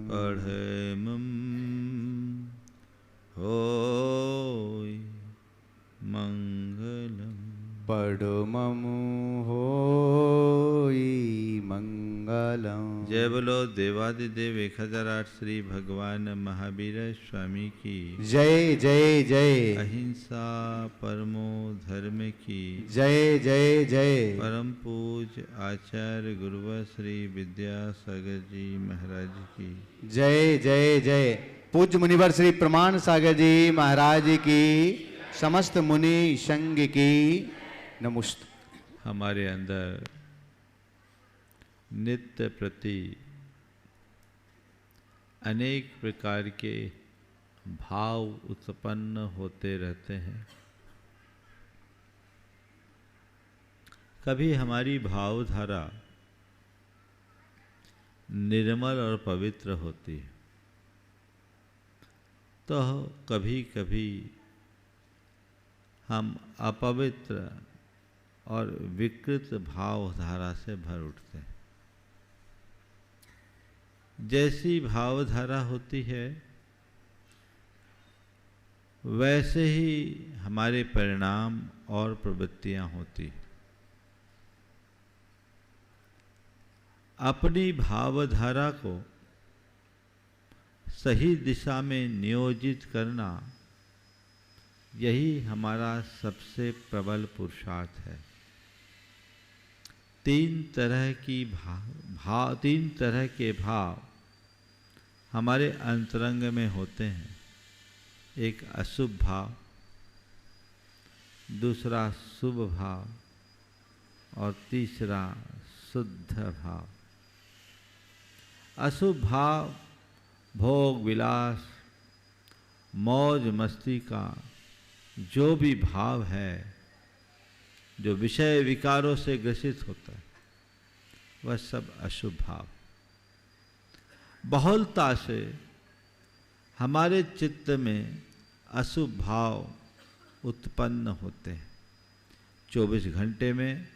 पढ़मं होय मंगलम। पडमं होई मंगलम। जय बोलो देवादिदेव 1008 श्री भगवान महावीर स्वामी की जय जय जय अहिंसा परमो धर्म की जय जय जय परम पूज्य आचार्य गुरुवर श्री विद्यासागर जी महाराज की जय जय जय। पूज्य मुनिवर श्री प्रमाण सागर जी महाराज की समस्त मुनि संघ की नमस्ते। हमारे अंदर नित्य प्रति अनेक प्रकार के भाव उत्पन्न होते रहते हैं। कभी हमारी भावधारा निर्मल और पवित्र होती है तो कभी कभी हम अपवित्र और विकृत भावधारा से भर उठते हैं। जैसी भावधारा होती है वैसे ही हमारे परिणाम और प्रवृत्तियां होती हैं। अपनी भावधारा को सही दिशा में नियोजित करना यही हमारा सबसे प्रबल पुरुषार्थ है। तीन तरह के भाव हमारे अंतरंग में होते हैं। एक अशुभ भाव, दूसरा शुभ भाव और तीसरा शुद्ध भाव। अशुभ भाव भोग विलास, मौज मस्ती का जो भी भाव है, जो विषय विकारों से ग्रसित होता है, वह सब अशुभ भाव। बहुलता से हमारे चित्त में अशुभ भाव उत्पन्न होते हैं। 24 घंटे में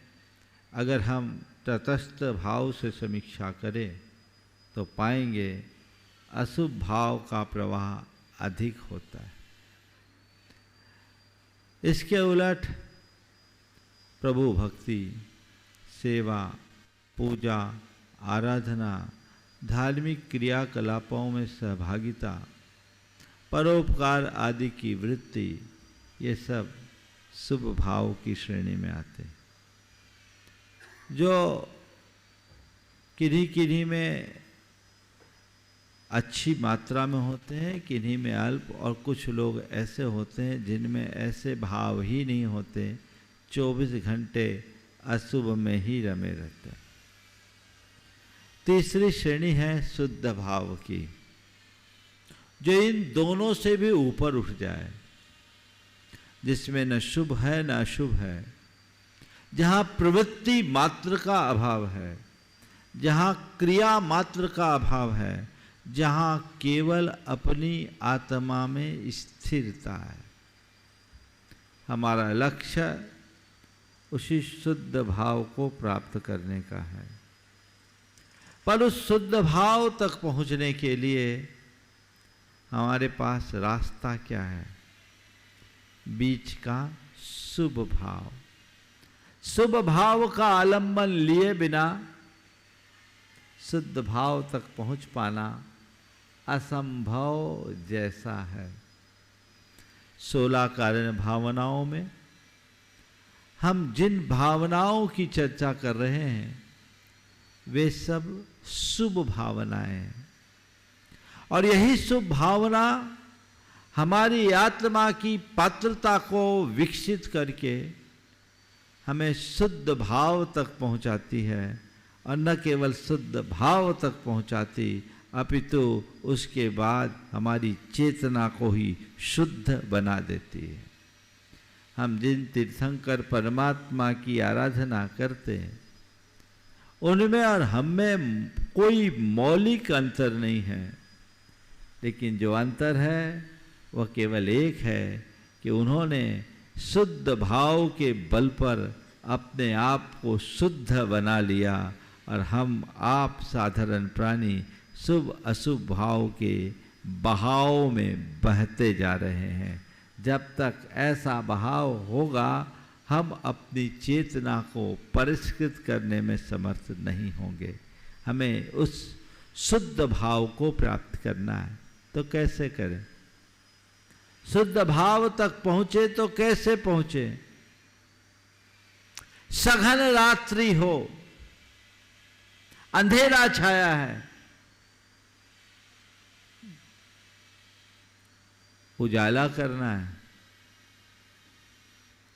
अगर हम तटस्थ भाव से समीक्षा करें तो पाएंगे अशुभ भाव का प्रवाह अधिक होता है। इसके उलट प्रभु भक्ति, सेवा, पूजा, आराधना, धार्मिक क्रियाकलापों में सहभागिता, परोपकार आदि की वृत्ति, ये सब शुभ भाव की श्रेणी में आते हैं। जो किन्हीं किन्हीं में अच्छी मात्रा में होते हैं, किन्हीं में अल्प, और कुछ लोग ऐसे होते हैं जिनमें ऐसे भाव ही नहीं होते, 24 घंटे अशुभ में ही रमे रहते हैं। तीसरी श्रेणी है शुद्ध भाव की, जो इन दोनों से भी ऊपर उठ जाए, जिसमें न शुभ है न अशुभ है, जहाँ प्रवृत्ति मात्र का अभाव है, जहाँ क्रिया मात्र का अभाव है, जहाँ केवल अपनी आत्मा में स्थिरता है। हमारा लक्ष्य उसी शुद्ध भाव को प्राप्त करने का है। पर उस शुद्ध भाव तक पहुँचने के लिए हमारे पास रास्ता क्या है? बीच का शुभ भाव। शुभ भाव का आलंबन लिए बिना शुद्ध भाव तक पहुंच पाना असंभव जैसा है। 16 कारण भावनाओं में हम जिन भावनाओं की चर्चा कर रहे हैं वे सब शुभ भावनाएं हैं, और यही शुभ भावना हमारी आत्मा की पात्रता को विकसित करके हमें शुद्ध भाव तक पहुंचाती है, और न केवल शुद्ध भाव तक पहुंचाती, अपितु उसके बाद हमारी चेतना को ही शुद्ध बना देती है। हम जिन तीर्थंकर परमात्मा की आराधना करते हैं उनमें और हम में कोई मौलिक अंतर नहीं है, लेकिन जो अंतर है वह केवल एक है कि उन्होंने शुद्ध भाव के बल पर अपने आप को शुद्ध बना लिया, और हम आप साधारण प्राणी शुभ अशुभ भाव के बहाव में बहते जा रहे हैं। जब तक ऐसा बहाव होगा हम अपनी चेतना को परिष्कृत करने में समर्थ नहीं होंगे। हमें उस शुद्ध भाव को प्राप्त करना है, तो कैसे करें? शुद्ध भाव तक पहुंचे तो कैसे पहुंचे? सघन रात्रि हो, अंधेरा छाया है, उजाला करना है,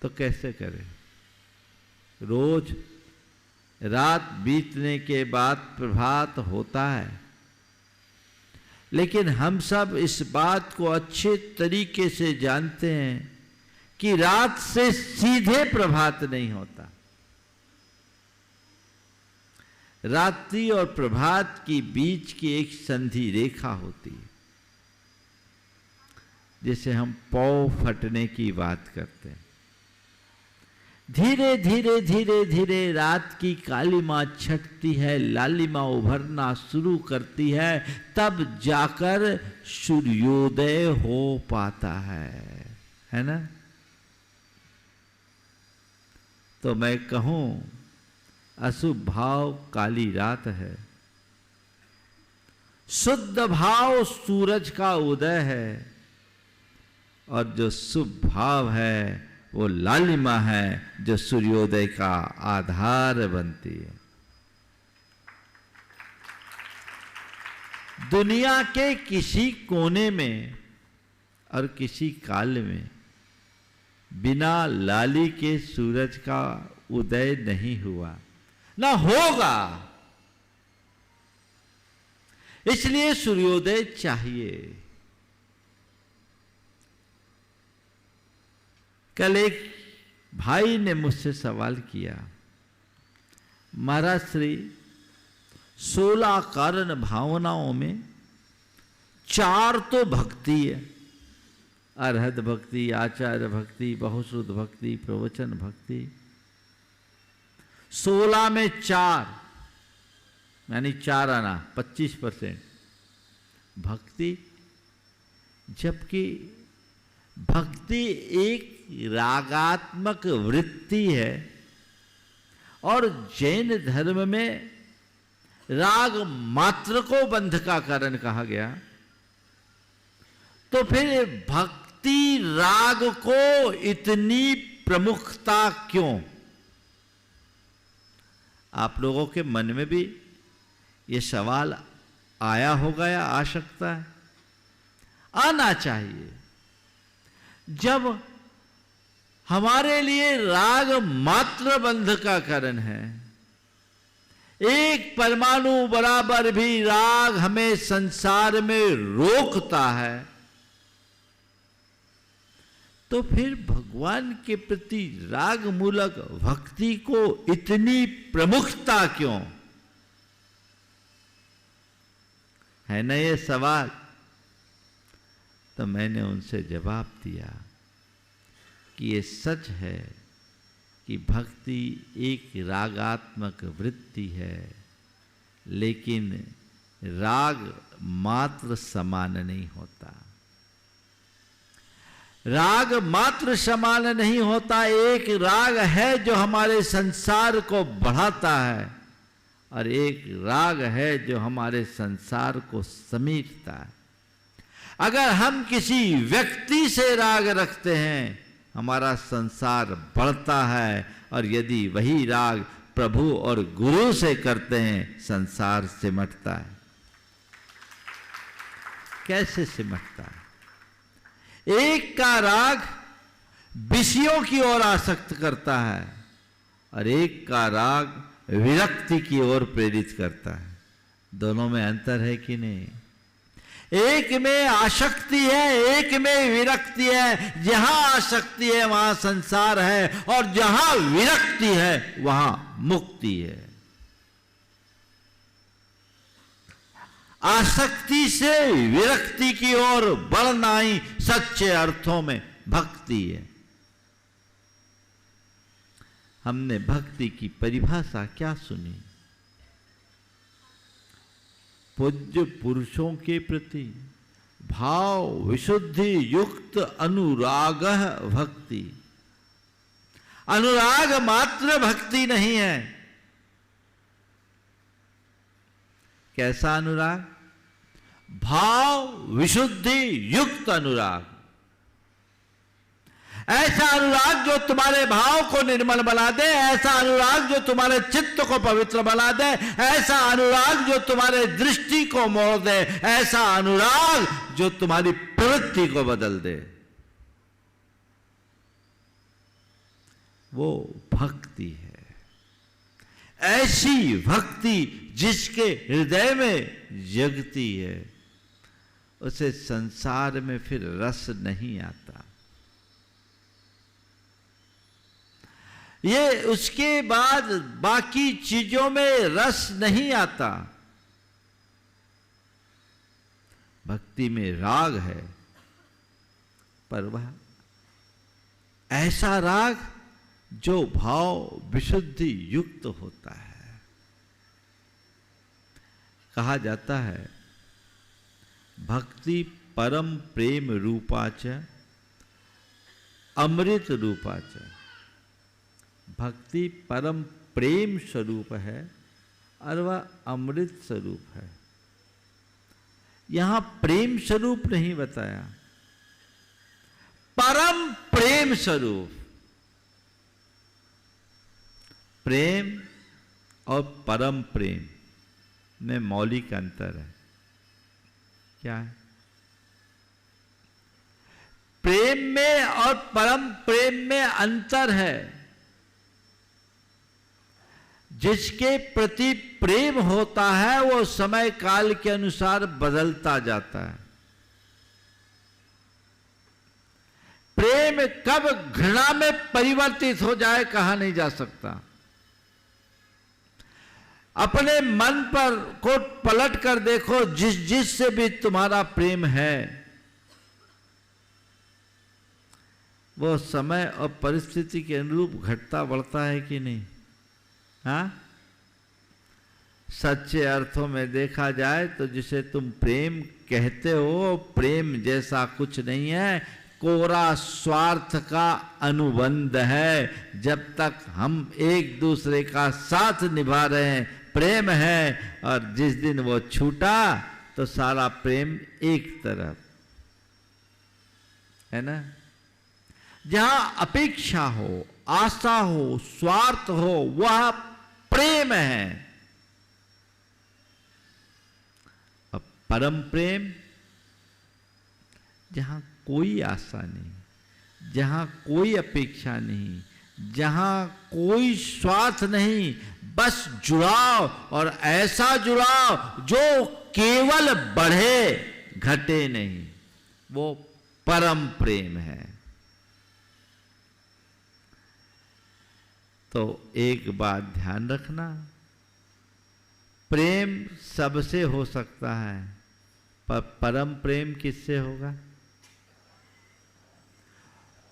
तो कैसे करें? रोज रात बीतने के बाद प्रभात होता है, लेकिन हम सब इस बात को अच्छे तरीके से जानते हैं कि रात से सीधे प्रभात नहीं होता। रात्रि और प्रभात के बीच की एक संधि रेखा होती है, जिसे हम पौ फटने की बात करते हैं। धीरे धीरे धीरे धीरे रात की कालिमा छटती है, लालिमा उभरना शुरू करती है, तब जाकर सूर्योदय हो पाता है ना? तो मैं कहूं अशुभ भाव काली रात है, शुद्ध भाव सूरज का उदय है, और जो शुभ भाव है वो लालिमा है जो सूर्योदय का आधार बनती है। दुनिया के किसी कोने में और किसी काल में बिना लाली के सूरज का उदय नहीं हुआ, ना होगा। इसलिए सूर्योदय चाहिए। कल एक भाई ने मुझसे सवाल किया, महाराज श्री 16 कारण भावनाओं में 4 तो भक्ति है, अरहत भक्ति, आचार्य भक्ति, बहुश्रुत भक्ति, प्रवचन भक्ति। 16 में 4 यानी 4 आना 25% भक्ति, जबकि भक्ति एक रागात्मक वृत्ति है और जैन धर्म में राग मात्र को बंध का कारण कहा गया। तो फिर भक्ति राग को इतनी प्रमुखता क्यों? आप लोगों के मन में भी ये सवाल आया होगा या आ सकता है, आना चाहिए। जब हमारे लिए राग मात्र बंध का कारण है, एक परमाणु बराबर भी राग हमें संसार में रोकता है, तो फिर भगवान के प्रति राग मूलक भक्ति को इतनी प्रमुखता क्यों है ना ये सवाल। तो मैंने उनसे जवाब दिया कि ये सच है कि भक्ति एक रागात्मक वृत्ति है, लेकिन राग मात्र समान नहीं होता। राग मात्र समान नहीं होता। एक राग है जो हमारे संसार को बढ़ाता है और एक राग है जो हमारे संसार को समेटता है। अगर हम किसी व्यक्ति से राग रखते हैं, हमारा संसार बढ़ता है, और यदि वही राग प्रभु और गुरु से करते हैं, संसार सिमटता है। कैसे सिमटता है? एक का राग विषयों की ओर आसक्त करता है और एक का राग विरक्ति की ओर प्रेरित करता है। दोनों में अंतर है कि नहीं? एक में आसक्ति है, एक में विरक्ति है। जहां आसक्ति है वहां संसार है, और जहां विरक्ति है वहां मुक्ति है। आसक्ति से विरक्ति की ओर बढ़ना ही सच्चे अर्थों में भक्ति है। हमने भक्ति की परिभाषा क्या सुनी? पूज्य पुरुषों के प्रति भाव विशुद्धि युक्त अनुराग भक्ति। अनुराग मात्र भक्ति नहीं है। कैसा अनुराग? भाव विशुद्धि युक्त अनुराग। ऐसा अनुराग जो तुम्हारे भाव को निर्मल बना दे, ऐसा अनुराग जो तुम्हारे चित्त को पवित्र बना दे, ऐसा अनुराग जो तुम्हारे दृष्टि को मोड़ दे, ऐसा अनुराग जो तुम्हारी प्रवृत्ति को बदल दे, वो भक्ति है। ऐसी भक्ति जिसके हृदय में जगती है, उसे संसार में फिर रस नहीं आता। ये उसके बाद बाकी चीजों में रस नहीं आता। भक्ति में राग है, पर वह ऐसा राग जो भाव विशुद्धि युक्त होता है। कहा जाता है भक्ति परम प्रेम रूपाच अमृत रूपाच। भक्ति परम प्रेम स्वरूप है और वह अमृत स्वरूप है। यहां प्रेम स्वरूप नहीं बताया, परम प्रेम स्वरूप। प्रेम और परम प्रेम में मौलिक अंतर है। क्या है? प्रेम में और परम प्रेम में अंतर है। जिसके प्रति प्रेम होता है वो समय काल के अनुसार बदलता जाता है। प्रेम कब घृणा में परिवर्तित हो जाए कहा नहीं जा सकता। अपने मन पर को पलट कर देखो, जिस से भी तुम्हारा प्रेम है वो समय और परिस्थिति के अनुरूप घटता बढ़ता है कि नहीं? हाँ, सच्चे अर्थों में देखा जाए तो जिसे तुम प्रेम कहते हो, प्रेम जैसा कुछ नहीं है, कोरा स्वार्थ का अनुबंध है। जब तक हम एक दूसरे का साथ निभा रहे हैं प्रेम है, और जिस दिन वो छूटा तो सारा प्रेम एक तरफ है ना। जहां अपेक्षा हो, आशा हो, स्वार्थ हो, वह प्रेम है। अब परम प्रेम जहां कोई आशा नहीं, जहां कोई अपेक्षा नहीं, जहां कोई स्वार्थ नहीं, बस जुड़ाव, और ऐसा जुड़ाव जो केवल बढ़े घटे नहीं, वो परम प्रेम है। तो एक बात ध्यान रखना, प्रेम सबसे हो सकता है, पर परम प्रेम किससे होगा?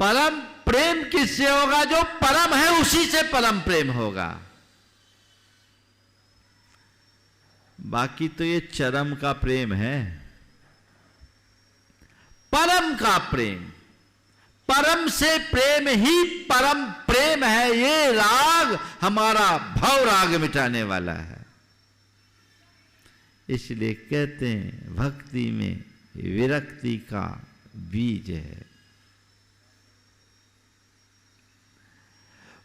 परम प्रेम किससे होगा? जो परम है उसी से परम प्रेम होगा। बाकी तो ये चरम का प्रेम है। परम का प्रेम, परम से प्रेम ही परम प्रेम है। ये राग हमारा भव राग मिटाने वाला है। इसलिए कहते हैं भक्ति में विरक्ति का बीज है।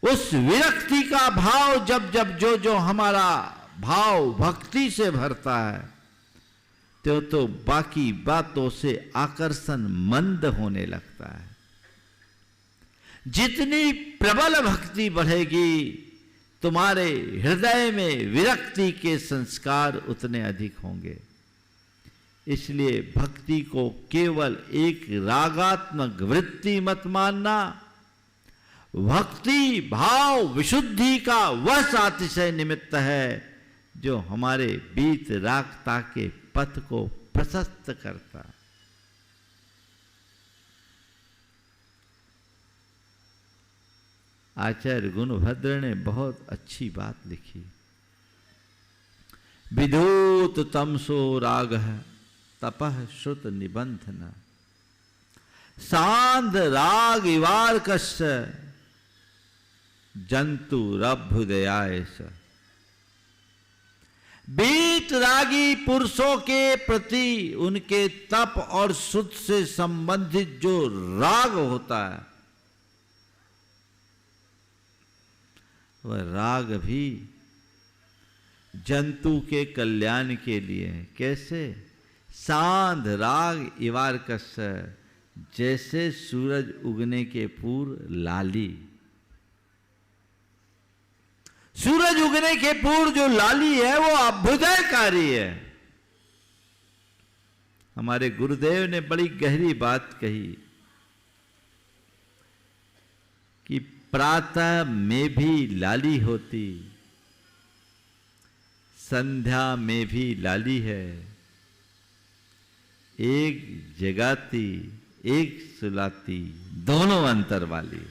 उस विरक्ति का भाव जब जब जो हमारा भाव भक्ति से भरता है तो बाकी बातों से आकर्षण मंद होने लगता है। जितनी प्रबल भक्ति बढ़ेगी तुम्हारे हृदय में विरक्ति के संस्कार उतने अधिक होंगे। इसलिए भक्ति को केवल एक रागात्मक वृत्ति मत मानना। भक्ति भाव विशुद्धि का वह सातिशय निमित्त है जो हमारे बीत रागता के पथ को प्रशस्त करता। आचार्य गुणभद्र ने बहुत अच्छी बात लिखी। विधूत तमसो राग तपः श्रुत निबंधन, सांध राग इवार कस्य जंतु रभ्युदयाय स। बीत रागी पुरुषों के प्रति उनके तप और शुद्ध से संबंधित जो राग होता है वह राग भी जंतु के कल्याण के लिए है। कैसे? सांध राग इवारकस, जैसे सूरज उगने के पूर्व लाली। सूरज उगने के पूर्व जो लाली है वो अभ्युदयकारी है। हमारे गुरुदेव ने बड़ी गहरी बात कही कि प्रातः में भी लाली होती, संध्या में भी लाली है, एक जगाती एक सुलाती, दोनों अंतर वाली।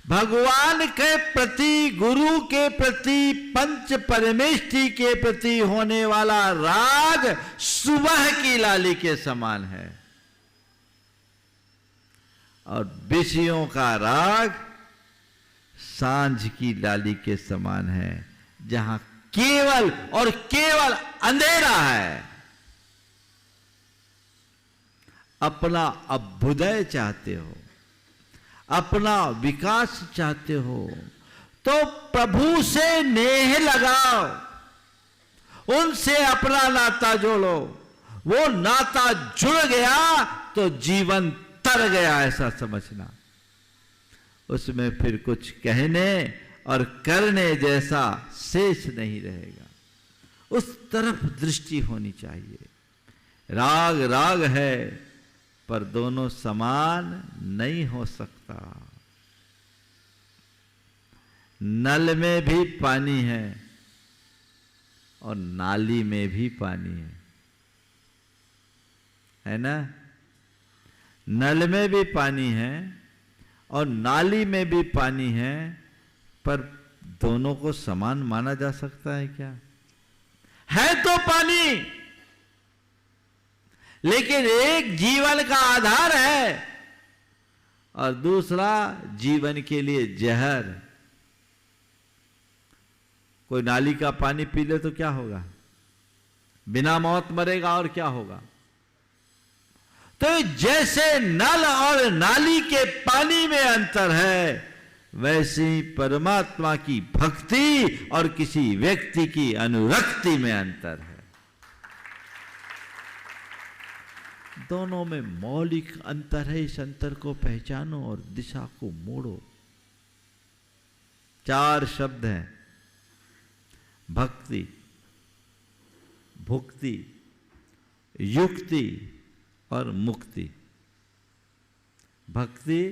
भगवान के प्रति, गुरु के प्रति, पंच परमेष्टि के प्रति होने वाला राग सुबह की लाली के समान है, और विषयों का राग सांझ की लाली के समान है, जहां केवल और केवल अंधेरा है। अपना अभ्युदय चाहते हो, अपना विकास चाहते हो तो प्रभु से नेह लगाओ, उनसे अपना नाता जोड़ो। वो नाता जुड़ गया तो जीवन तर गया, ऐसा समझना। उसमें फिर कुछ कहने और करने जैसा शेष नहीं रहेगा। उस तरफ दृष्टि होनी चाहिए। राग राग है पर दोनों समान नहीं हो सकता। नल में भी पानी है और नाली में भी पानी है ना? नल में भी पानी है और नाली में भी पानी है, पर दोनों को समान माना जा सकता है क्या? है तो पानी, लेकिन एक जीवन का आधार है और दूसरा जीवन के लिए जहर। कोई नाली का पानी पी ले तो क्या होगा? बिना मौत मरेगा, और क्या होगा? तो जैसे नल और नाली के पानी में अंतर है, वैसे ही परमात्मा की भक्ति और किसी व्यक्ति की अनुरक्ति में अंतर है। दोनों में मौलिक अंतर है। इस अंतर को पहचानो और दिशा को मोड़ो। 4 शब्द हैं: भक्ति, भुक्ति, युक्ति और मुक्ति। भक्ति,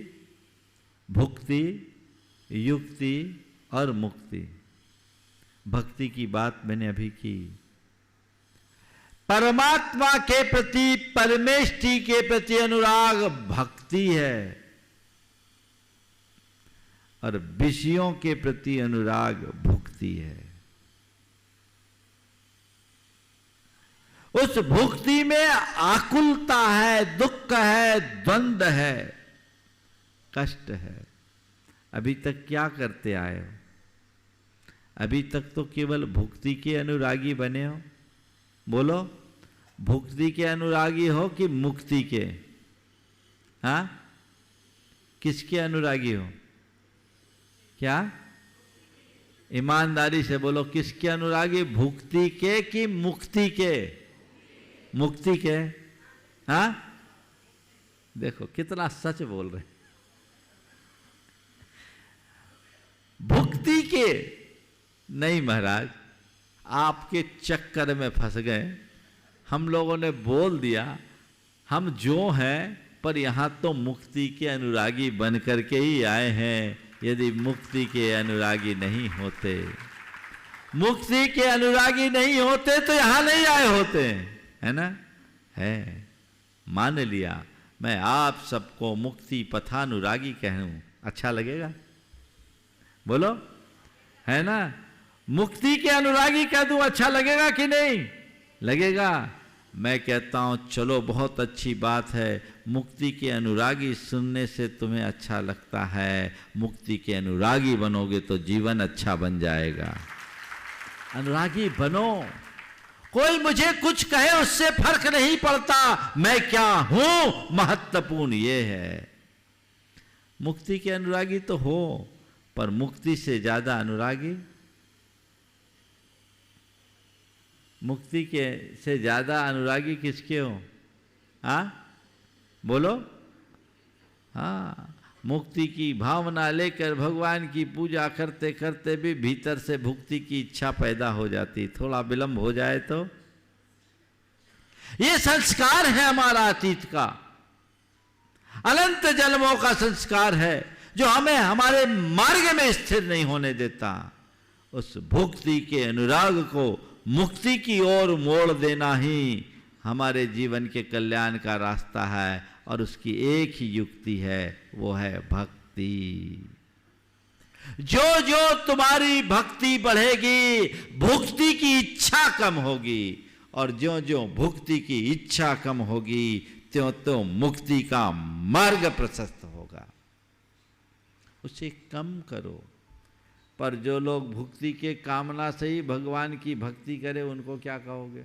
भुक्ति, युक्ति और मुक्ति। भक्ति की बात मैंने अभी की। परमात्मा के प्रति, परमेष्टि के प्रति अनुराग भक्ति है और विषयों के प्रति अनुराग भुक्ति है। उस भुक्ति में आकुलता है, दुख है, द्वंद है, कष्ट है। अभी तक क्या करते आए हो? अभी तक तो केवल भुक्ति के अनुरागी बने हो। बोलो, भुक्ति के अनुरागी हो कि मुक्ति के? हाँ, किसके अनुरागी हो? क्या? ईमानदारी से बोलो, किसके अनुरागी? भुक्ति के कि मुक्ति के? मुक्ति के। हाँ, देखो कितना सच बोल रहे। भुक्ति के नहीं महाराज, आपके चक्कर में फंस गए। हम लोगों ने बोल दिया हम जो हैं, पर यहां तो मुक्ति के अनुरागी बन करके ही आए हैं। यदि मुक्ति के अनुरागी नहीं होते, मुक्ति के अनुरागी नहीं होते तो यहां नहीं आए होते, है ना? है, मान लिया। मैं आप सबको मुक्ति पथानुरागी कहूं, अच्छा लगेगा? बोलो, है ना? मुक्ति के अनुरागी कह दूं, अच्छा लगेगा कि नहीं लगेगा? मैं कहता हूं चलो बहुत अच्छी बात है। मुक्ति के अनुरागी सुनने से तुम्हें अच्छा लगता है, मुक्ति के अनुरागी बनोगे तो जीवन अच्छा बन जाएगा। अनुरागी बनो। कोई मुझे कुछ कहे उससे फर्क नहीं पड़ता, मैं क्या हूं महत्वपूर्ण ये है। मुक्ति के अनुरागी तो हो, पर मुक्ति से ज्यादा अनुरागी, मुक्ति के से ज्यादा अनुरागी किसके हो? हाँ बोलो। हाँ, मुक्ति की भावना लेकर भगवान की पूजा करते करते भी भीतर से भुक्ति की इच्छा पैदा हो जाती। थोड़ा विलंब हो जाए तो ये संस्कार है हमारा अतीत का, अनंत जन्मों का संस्कार है जो हमें हमारे मार्ग में स्थिर नहीं होने देता। उस भुक्ति के अनुराग को मुक्ति की ओर मोड़ देना ही हमारे जीवन के कल्याण का रास्ता है, और उसकी एक ही युक्ति है, वो है भक्ति। जो जो तुम्हारी भक्ति बढ़ेगी, भुक्ति की इच्छा कम होगी, और जो जो भुक्ति की इच्छा कम होगी, त्यों त्यों मुक्ति का मार्ग प्रशस्त होगा। उसे कम करो। पर जो लोग भुक्ति के कामना से ही भगवान की भक्ति करे, उनको क्या कहोगे?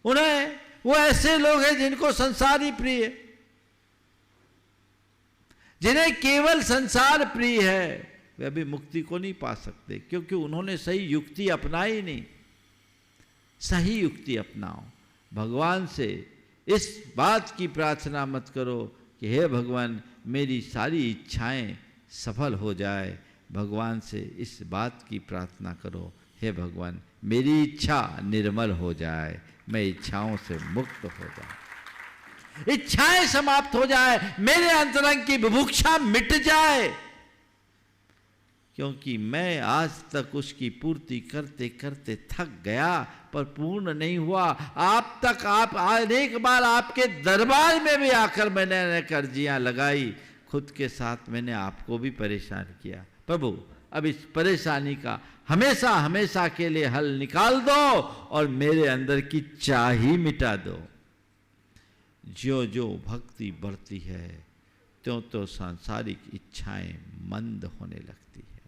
उन्हें, वो ऐसे लोग हैं जिनको संसार ही प्रिय है। जिन्हें केवल संसार प्रिय है वे अभी मुक्ति को नहीं पा सकते, क्योंकि उन्होंने सही युक्ति अपनाई नहीं। सही युक्ति अपनाओ। भगवान से इस बात की प्रार्थना मत करो कि हे भगवान मेरी सारी इच्छाएं सफल हो जाए। भगवान से इस बात की प्रार्थना करो, हे भगवान मेरी इच्छा निर्मल हो जाए, मैं इच्छाओं से मुक्त हो जाऊं, इच्छाएं समाप्त हो जाए, मेरे अंतरंग की बुभुक्षा मिट जाए, क्योंकि मैं आज तक उसकी पूर्ति करते करते थक गया पर पूर्ण नहीं हुआ। आप अनेक बार आपके दरबार में भी आकर मैंने अनेक अर्जियां लगाई, खुद के साथ मैंने आपको भी परेशान किया। प्रभु अब इस परेशानी का हमेशा हमेशा के लिए हल निकाल दो और मेरे अंदर की चाह ही मिटा दो। जो जो भक्ति बढ़ती है त्यों तो सांसारिक इच्छाएं मंद होने लगती है,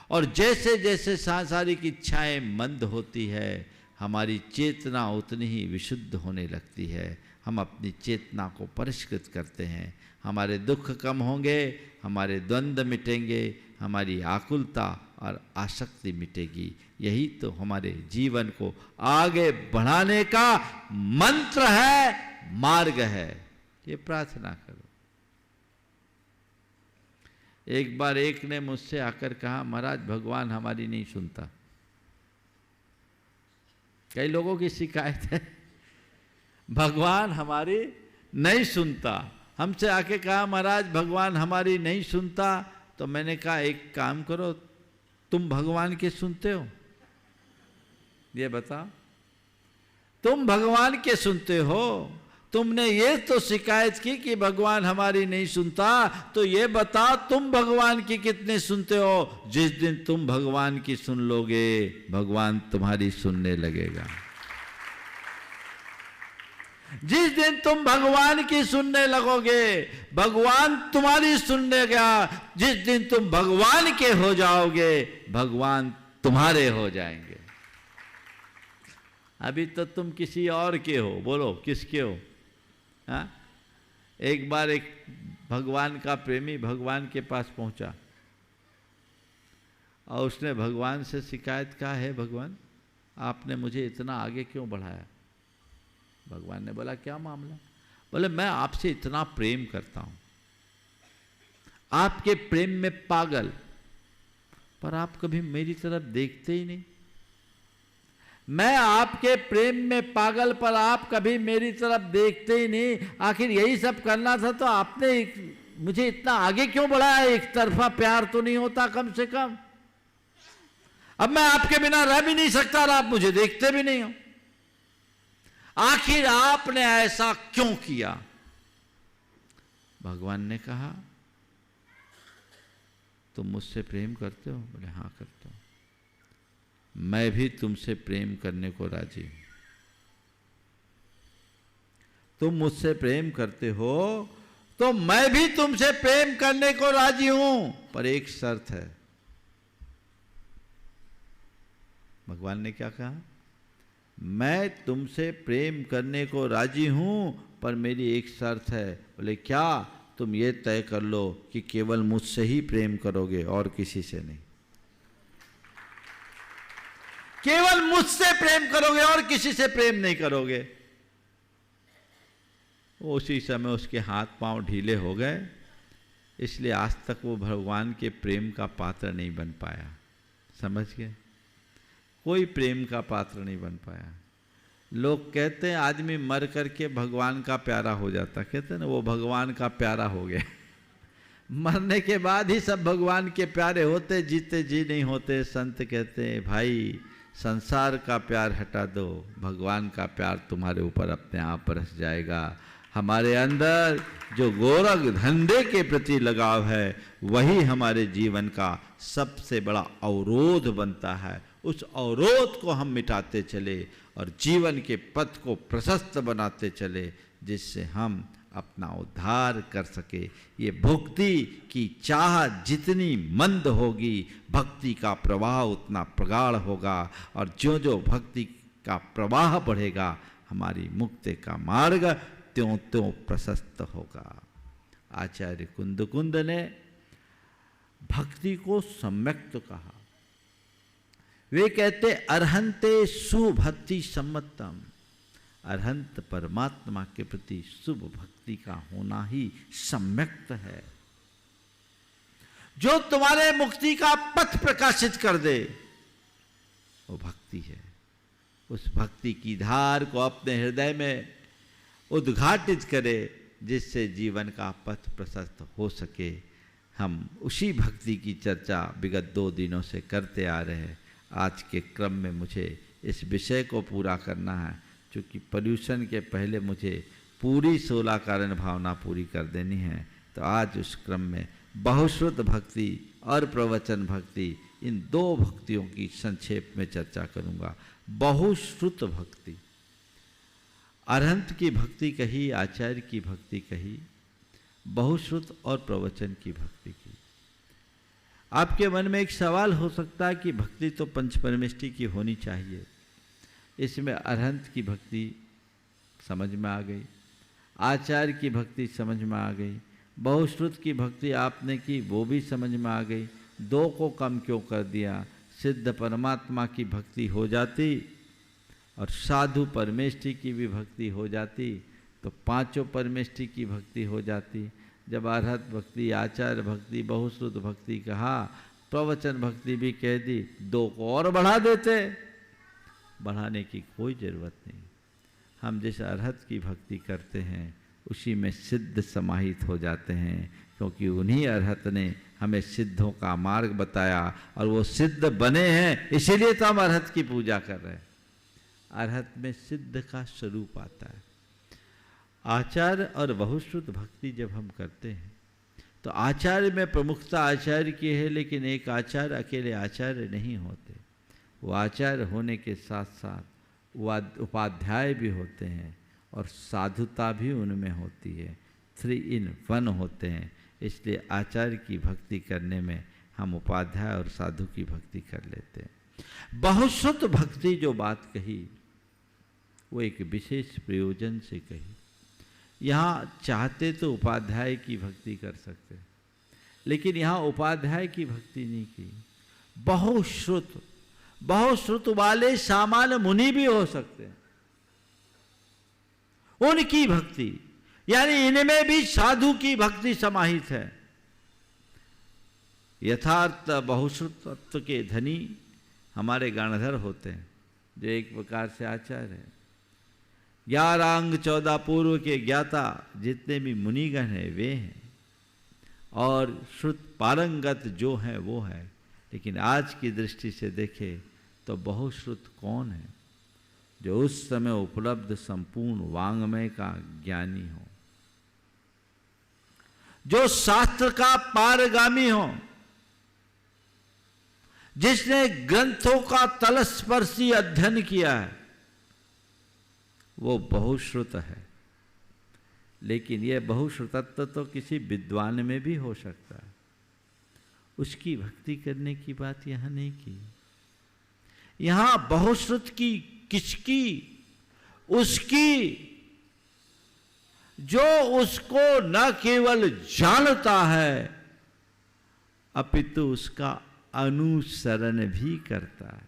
और जैसे जैसे सांसारिक इच्छाएं मंद होती है हमारी चेतना उतनी ही विशुद्ध होने लगती है। हम अपनी चेतना को परिष्कृत करते हैं, हमारे दुख कम होंगे, हमारे द्वंद्व मिटेंगे, हमारी आकुलता और आसक्ति मिटेगी। यही तो हमारे जीवन को आगे बढ़ाने का मंत्र है, मार्ग है। ये प्रार्थना करो। एक बार एक ने मुझसे आकर कहा, महाराज भगवान हमारी नहीं सुनता। कई लोगों की शिकायत है भगवान हमारी नहीं सुनता। हमसे आके कहा महाराज भगवान हमारी नहीं सुनता, तो मैंने कहा एक काम करो, तुम भगवान के सुनते हो? ये बताओ, तुम भगवान के सुनते हो? तुमने ये तो शिकायत की कि भगवान हमारी नहीं सुनता, तो ये बताओ तुम भगवान की कितने सुनते हो? जिस दिन तुम भगवान की सुन लोगे भगवान तुम्हारी सुनने लगेगा। जिस दिन तुम भगवान की सुनने लगोगे भगवान तुम्हारी सुनने लगा। जिस दिन तुम भगवान के हो जाओगे भगवान तुम्हारे हो जाएंगे। अभी तो तुम किसी और के हो। बोलो किसके हो? हाँ? एक बार एक भगवान का प्रेमी भगवान के पास पहुंचा और उसने भगवान से शिकायत कहा, है भगवान आपने मुझे इतना आगे क्यों बढ़ाया? भगवान ने बोला क्या मामला? बोले मैं आपसे इतना प्रेम करता हूं, आपके प्रेम में पागल, पर आप कभी मेरी तरफ देखते ही नहीं। मैं आपके प्रेम में पागल पर आप कभी मेरी तरफ देखते ही नहीं। आखिर यही सब करना था तो आपने मुझे इतना आगे क्यों बढ़ाया? एक तरफा प्यार तो नहीं होता कम से कम? अब मैं आपके बिना रह भी नहीं सकता और आप मुझे देखते भी नहीं हो। आखिर आपने ऐसा क्यों किया? भगवान ने कहा तुम मुझसे प्रेम करते हो? बोले हाँ करता हूं। मैं भी तुमसे प्रेम करने को राजी हूं। तुम मुझसे प्रेम करते हो तो मैं भी तुमसे प्रेम करने को राजी हूं, पर एक शर्त है। भगवान ने क्या कहा? मैं तुमसे प्रेम करने को राजी हूं पर मेरी एक शर्त है। बोले क्या? तुम ये तय कर लो कि केवल मुझसे ही प्रेम करोगे और किसी से नहीं। केवल मुझसे प्रेम करोगे और किसी से प्रेम नहीं करोगे। उसी समय उसके हाथ पांव ढीले हो गए, इसलिए आज तक वो भगवान के प्रेम का पात्र नहीं बन पाया। समझ गए? कोई प्रेम का पात्र नहीं बन पाया। लोग कहते हैं आदमी मर करके भगवान का प्यारा हो जाता, कहते हैं ना वो भगवान का प्यारा हो गया। मरने के बाद ही सब भगवान के प्यारे होते, जीते जी नहीं होते। संत कहते हैं भाई संसार का प्यार हटा दो, भगवान का प्यार तुम्हारे ऊपर अपने आप बरस जाएगा। हमारे अंदर जो गोरख धंधे के प्रति लगाव है वही हमारे जीवन का सबसे बड़ा अवरोध बनता है। उस अवरोध को हम मिटाते चले और जीवन के पथ को प्रशस्त बनाते चले, जिससे हम अपना उद्धार कर सके। ये भक्ति की चाह जितनी मंद होगी भक्ति का प्रवाह उतना प्रगाढ़ होगा, और जो जो भक्ति का प्रवाह बढ़ेगा हमारी मुक्ति का मार्ग त्यों त्यों प्रशस्त होगा। आचार्य कुंद ने भक्ति को सम्यक्त कहा। वे कहते अर्हंते सुभक्ति सम्मतम, अर्हंत परमात्मा के प्रति शुभ भक्ति का होना ही सम्यक्त है। जो तुम्हारे मुक्ति का पथ प्रकाशित कर दे वो भक्ति है। उस भक्ति की धार को अपने हृदय में उद्घाटित करे जिससे जीवन का पथ प्रशस्त हो सके। हम उसी भक्ति की चर्चा विगत 2 दिनों से करते आ रहे हैं। आज के क्रम में मुझे इस विषय को पूरा करना है, क्योंकि पर्यूषण के पहले मुझे पूरी 16 कारण भावना पूरी कर देनी है। तो आज उस क्रम में बहुश्रुत भक्ति और प्रवचन भक्ति, इन 2 भक्तियों की संक्षेप में चर्चा करूंगा। बहुश्रुत भक्ति, अरहंत की भक्ति कही, आचार्य की भक्ति कही, बहुश्रुत और प्रवचन की भक्ति की। आपके मन में एक सवाल हो सकता है कि भक्ति तो पंच परमेष्टि की होनी चाहिए, इसमें अरहंत की भक्ति समझ में आ गई, आचार्य की भक्ति समझ में आ गई, बहुश्रुत की भक्ति आपने की वो भी समझ में आ गई, 2 को कम क्यों कर दिया? सिद्ध परमात्मा की भक्ति हो जाती और साधु परमेष्टि की भी भक्ति हो जाती तो 5 परमेष्टि की भक्ति हो जाती। जब अरहत भक्ति, आचार्य भक्ति, बहुश्रुत भक्ति कहा, प्रवचन भक्ति भी कह दी, 2 को और बढ़ा देते। बढ़ाने की कोई ज़रूरत नहीं। हम जिस अरहत की भक्ति करते हैं उसी में सिद्ध समाहित हो जाते हैं, क्योंकि उन्हीं अरहत ने हमें सिद्धों का मार्ग बताया और वो सिद्ध बने हैं, इसीलिए तो हम अरहत की पूजा कर रहे हैं। अरहत में सिद्ध का स्वरूप आता है। आचार्य और बहुश्रुत भक्ति जब हम करते हैं तो आचार्य में प्रमुखता आचार्य की है, लेकिन एक आचार्य अकेले आचार्य नहीं होते। वो आचार्य होने के साथ साथ वो उपाध्याय भी होते हैं और साधुता भी उनमें होती है। 3 in 1 होते हैं। इसलिए आचार्य की भक्ति करने में हम उपाध्याय और साधु की भक्ति कर लेते हैं। बहुश्रुत भक्ति जो बात कही वो एक विशेष प्रयोजन से कही। यहाँ चाहते तो उपाध्याय की भक्ति कर सकते, लेकिन यहाँ उपाध्याय की भक्ति नहीं की। बहुश्रुत, बहुश्रुत वाले सामान्य मुनि भी हो सकते हैं, उनकी भक्ति, यानी इनमें भी साधु की भक्ति समाहित है। यथार्थ बहुश्रुतत्व के धनी हमारे गणधर होते हैं, जो एक प्रकार से आचार्य है। 11 अंग 14 पूर्व के ज्ञाता जितने भी मुनिगण हैं वे हैं, और श्रुत पारंगत जो है वो है। लेकिन आज की दृष्टि से देखें तो बहुश्रुत कौन है? जो उस समय उपलब्ध संपूर्ण वांग्मय का ज्ञानी हो, जो शास्त्र का पारगामी हो, जिसने ग्रंथों का तलस्पर्शी अध्ययन किया है, वो बहुश्रुत है। लेकिन यह बहुश्रुतत्व तो किसी विद्वान में भी हो सकता है। उसकी भक्ति करने की बात यहां नहीं की। यहां बहुश्रुत की किसकी? उसकी जो उसको न केवल जानता है अपितु उसका अनुसरण भी करता है।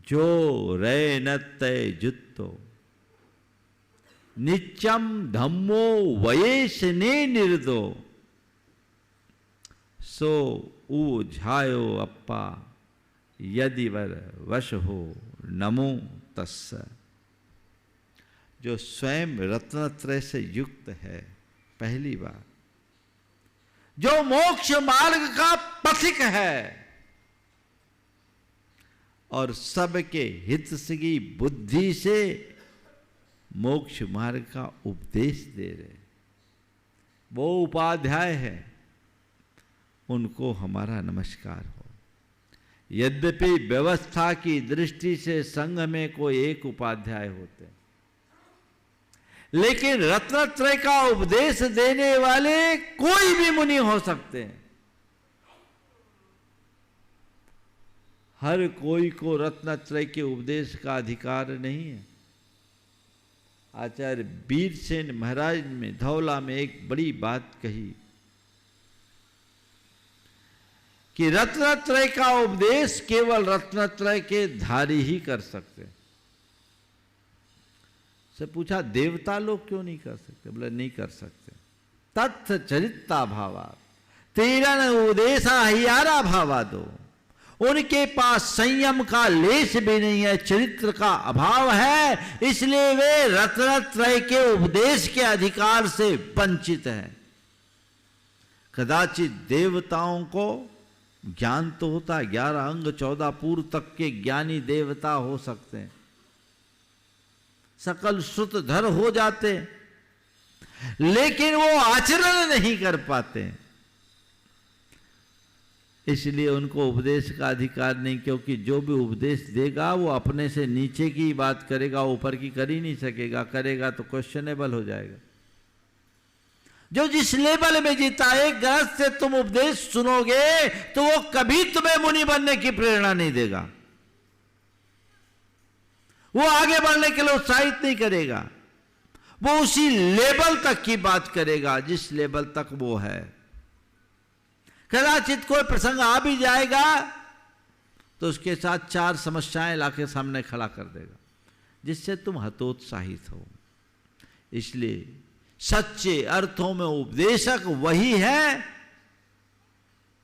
जो रे नत्तय जुत्तो नित्यम धम्मो वयेशने निर्दो सो ऊझायो अप्पा यदि वर वश हो नमो तस्स। जो स्वयं रत्नत्रय से युक्त है, पहली बार जो मोक्ष मार्ग का पथिक है और सबके हित की बुद्धि से मोक्ष मार्ग का उपदेश दे रहे, वो उपाध्याय है, उनको हमारा नमस्कार हो। यद्यपि व्यवस्था की दृष्टि से संघ में कोई एक उपाध्याय होते हैं, लेकिन रत्नत्रय का उपदेश देने वाले कोई भी मुनि हो सकते हैं। हर कोई को रत्नत्रय के उपदेश का अधिकार नहीं है। आचार्य वीरसेन महाराज ने धौला में एक बड़ी बात कही कि रत्नत्रय का उपदेश केवल रत्नत्रय के धारी ही कर सकते। से पूछा देवता लोग क्यों नहीं कर सकते? बोले नहीं कर सकते। तत्थ चरिता भावा तेरन उपदेशा हियारा भावा दो। उनके पास संयम का लेश भी नहीं है, चरित्र का अभाव है, इसलिए वे रत्नत्रय के उपदेश के अधिकार से वंचित हैं। कदाचित देवताओं को ज्ञान तो होता है, 11 अंग 14 पूर्व तक के ज्ञानी देवता हो सकते हैं, सकल श्रुतधर हो जाते, लेकिन वो आचरण नहीं कर पाते, इसलिए उनको उपदेश का अधिकार नहीं। क्योंकि जो भी उपदेश देगा वो अपने से नीचे की बात करेगा, ऊपर की कर ही नहीं सकेगा, करेगा तो क्वेश्चनेबल हो जाएगा। जो जिस लेवल में जीता है, गृहस्थ से तुम उपदेश सुनोगे तो वो कभी तुम्हें मुनि बनने की प्रेरणा नहीं देगा, वो आगे बढ़ने के लिए उत्साहित नहीं करेगा, वो उसी लेवल तक की बात करेगा जिस लेवल तक वो है। कदाचित कोई प्रसंग आ भी जाएगा तो उसके साथ 4 समस्याएं लाके सामने खड़ा कर देगा, जिससे तुम हतोत्साहित हो। इसलिए सच्चे अर्थों में उपदेशक वही है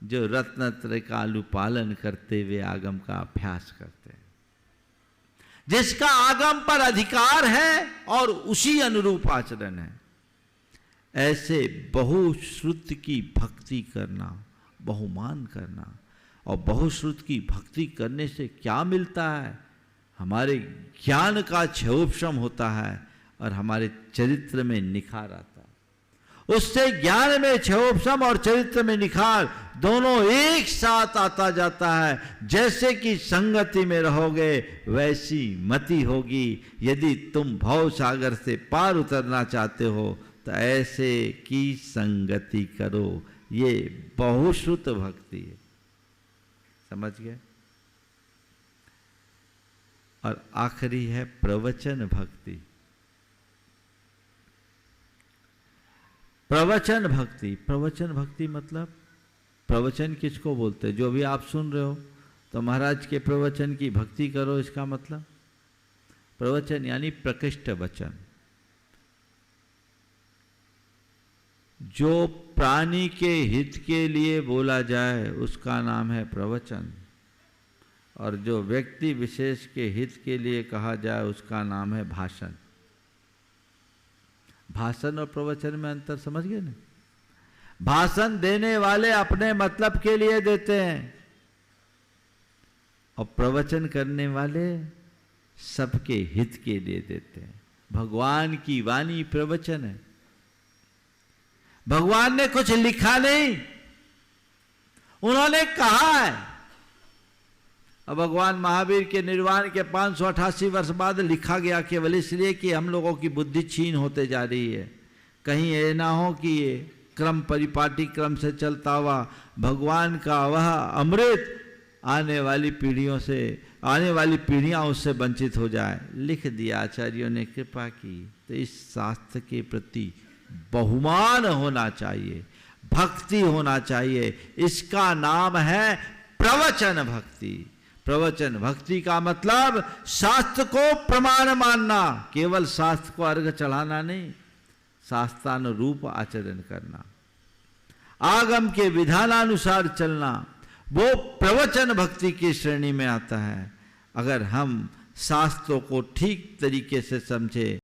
जो रत्नत्रय का अनुपालन करते हुए आगम का अभ्यास करते हैं, जिसका आगम पर अधिकार है और उसी अनुरूप आचरण है। ऐसे बहुश्रुत की भक्ति करना, बहुमान करना, और बहुश्रुत की भक्ति करने से क्या मिलता है? हमारे ज्ञान का क्षयोपशम होता है और हमारे चरित्र में निखार आता है। उससे ज्ञान में क्षयोपशम और चरित्र में निखार दोनों एक साथ आता जाता है। जैसे कि संगति में रहोगे वैसी मति होगी। यदि तुम भव सागर से पार उतरना चाहते हो तो ऐसे की संगति करो। ये बहुश्रुत भक्ति है, समझ गए? और आखिरी है प्रवचन भक्ति। प्रवचन भक्ति, प्रवचन भक्ति मतलब प्रवचन किसको बोलते हैं? जो भी आप सुन रहे हो तो महाराज के प्रवचन की भक्ति करो, इसका मतलब प्रवचन यानी प्रकृष्ट वचन। जो प्राणी के हित के लिए बोला जाए उसका नाम है प्रवचन, और जो व्यक्ति विशेष के हित के लिए कहा जाए उसका नाम है भाषण। भाषण और प्रवचन में अंतर समझ गए ना? भाषण देने वाले अपने मतलब के लिए देते हैं और प्रवचन करने वाले सबके हित के लिए देते हैं। भगवान की वाणी प्रवचन है। भगवान ने कुछ लिखा नहीं, उन्होंने कहा है। अब भगवान महावीर के निर्वाण के 588 वर्ष बाद लिखा गया केवल इसलिए कि हम लोगों की बुद्धि क्षीण होते जा रही है। कहीं ये ना हो कि ये क्रम परिपाटी क्रम से चलता हुआ भगवान का वह अमृत आने वाली पीढ़ियां उससे वंचित हो जाए। लिख दिया, आचार्यों ने कृपा की। तो इस शास्त्र के प्रति बहुमान होना चाहिए, भक्ति होना चाहिए। इसका नाम है प्रवचन भक्ति। प्रवचन भक्ति का मतलब शास्त्र को प्रमाण मानना, केवल शास्त्र को अर्घ चढ़ाना नहीं, शास्त्रानुरूप आचरण करना, आगम के विधानानुसार चलना, वो प्रवचन भक्ति की श्रेणी में आता है। अगर हम शास्त्रों को ठीक तरीके से समझे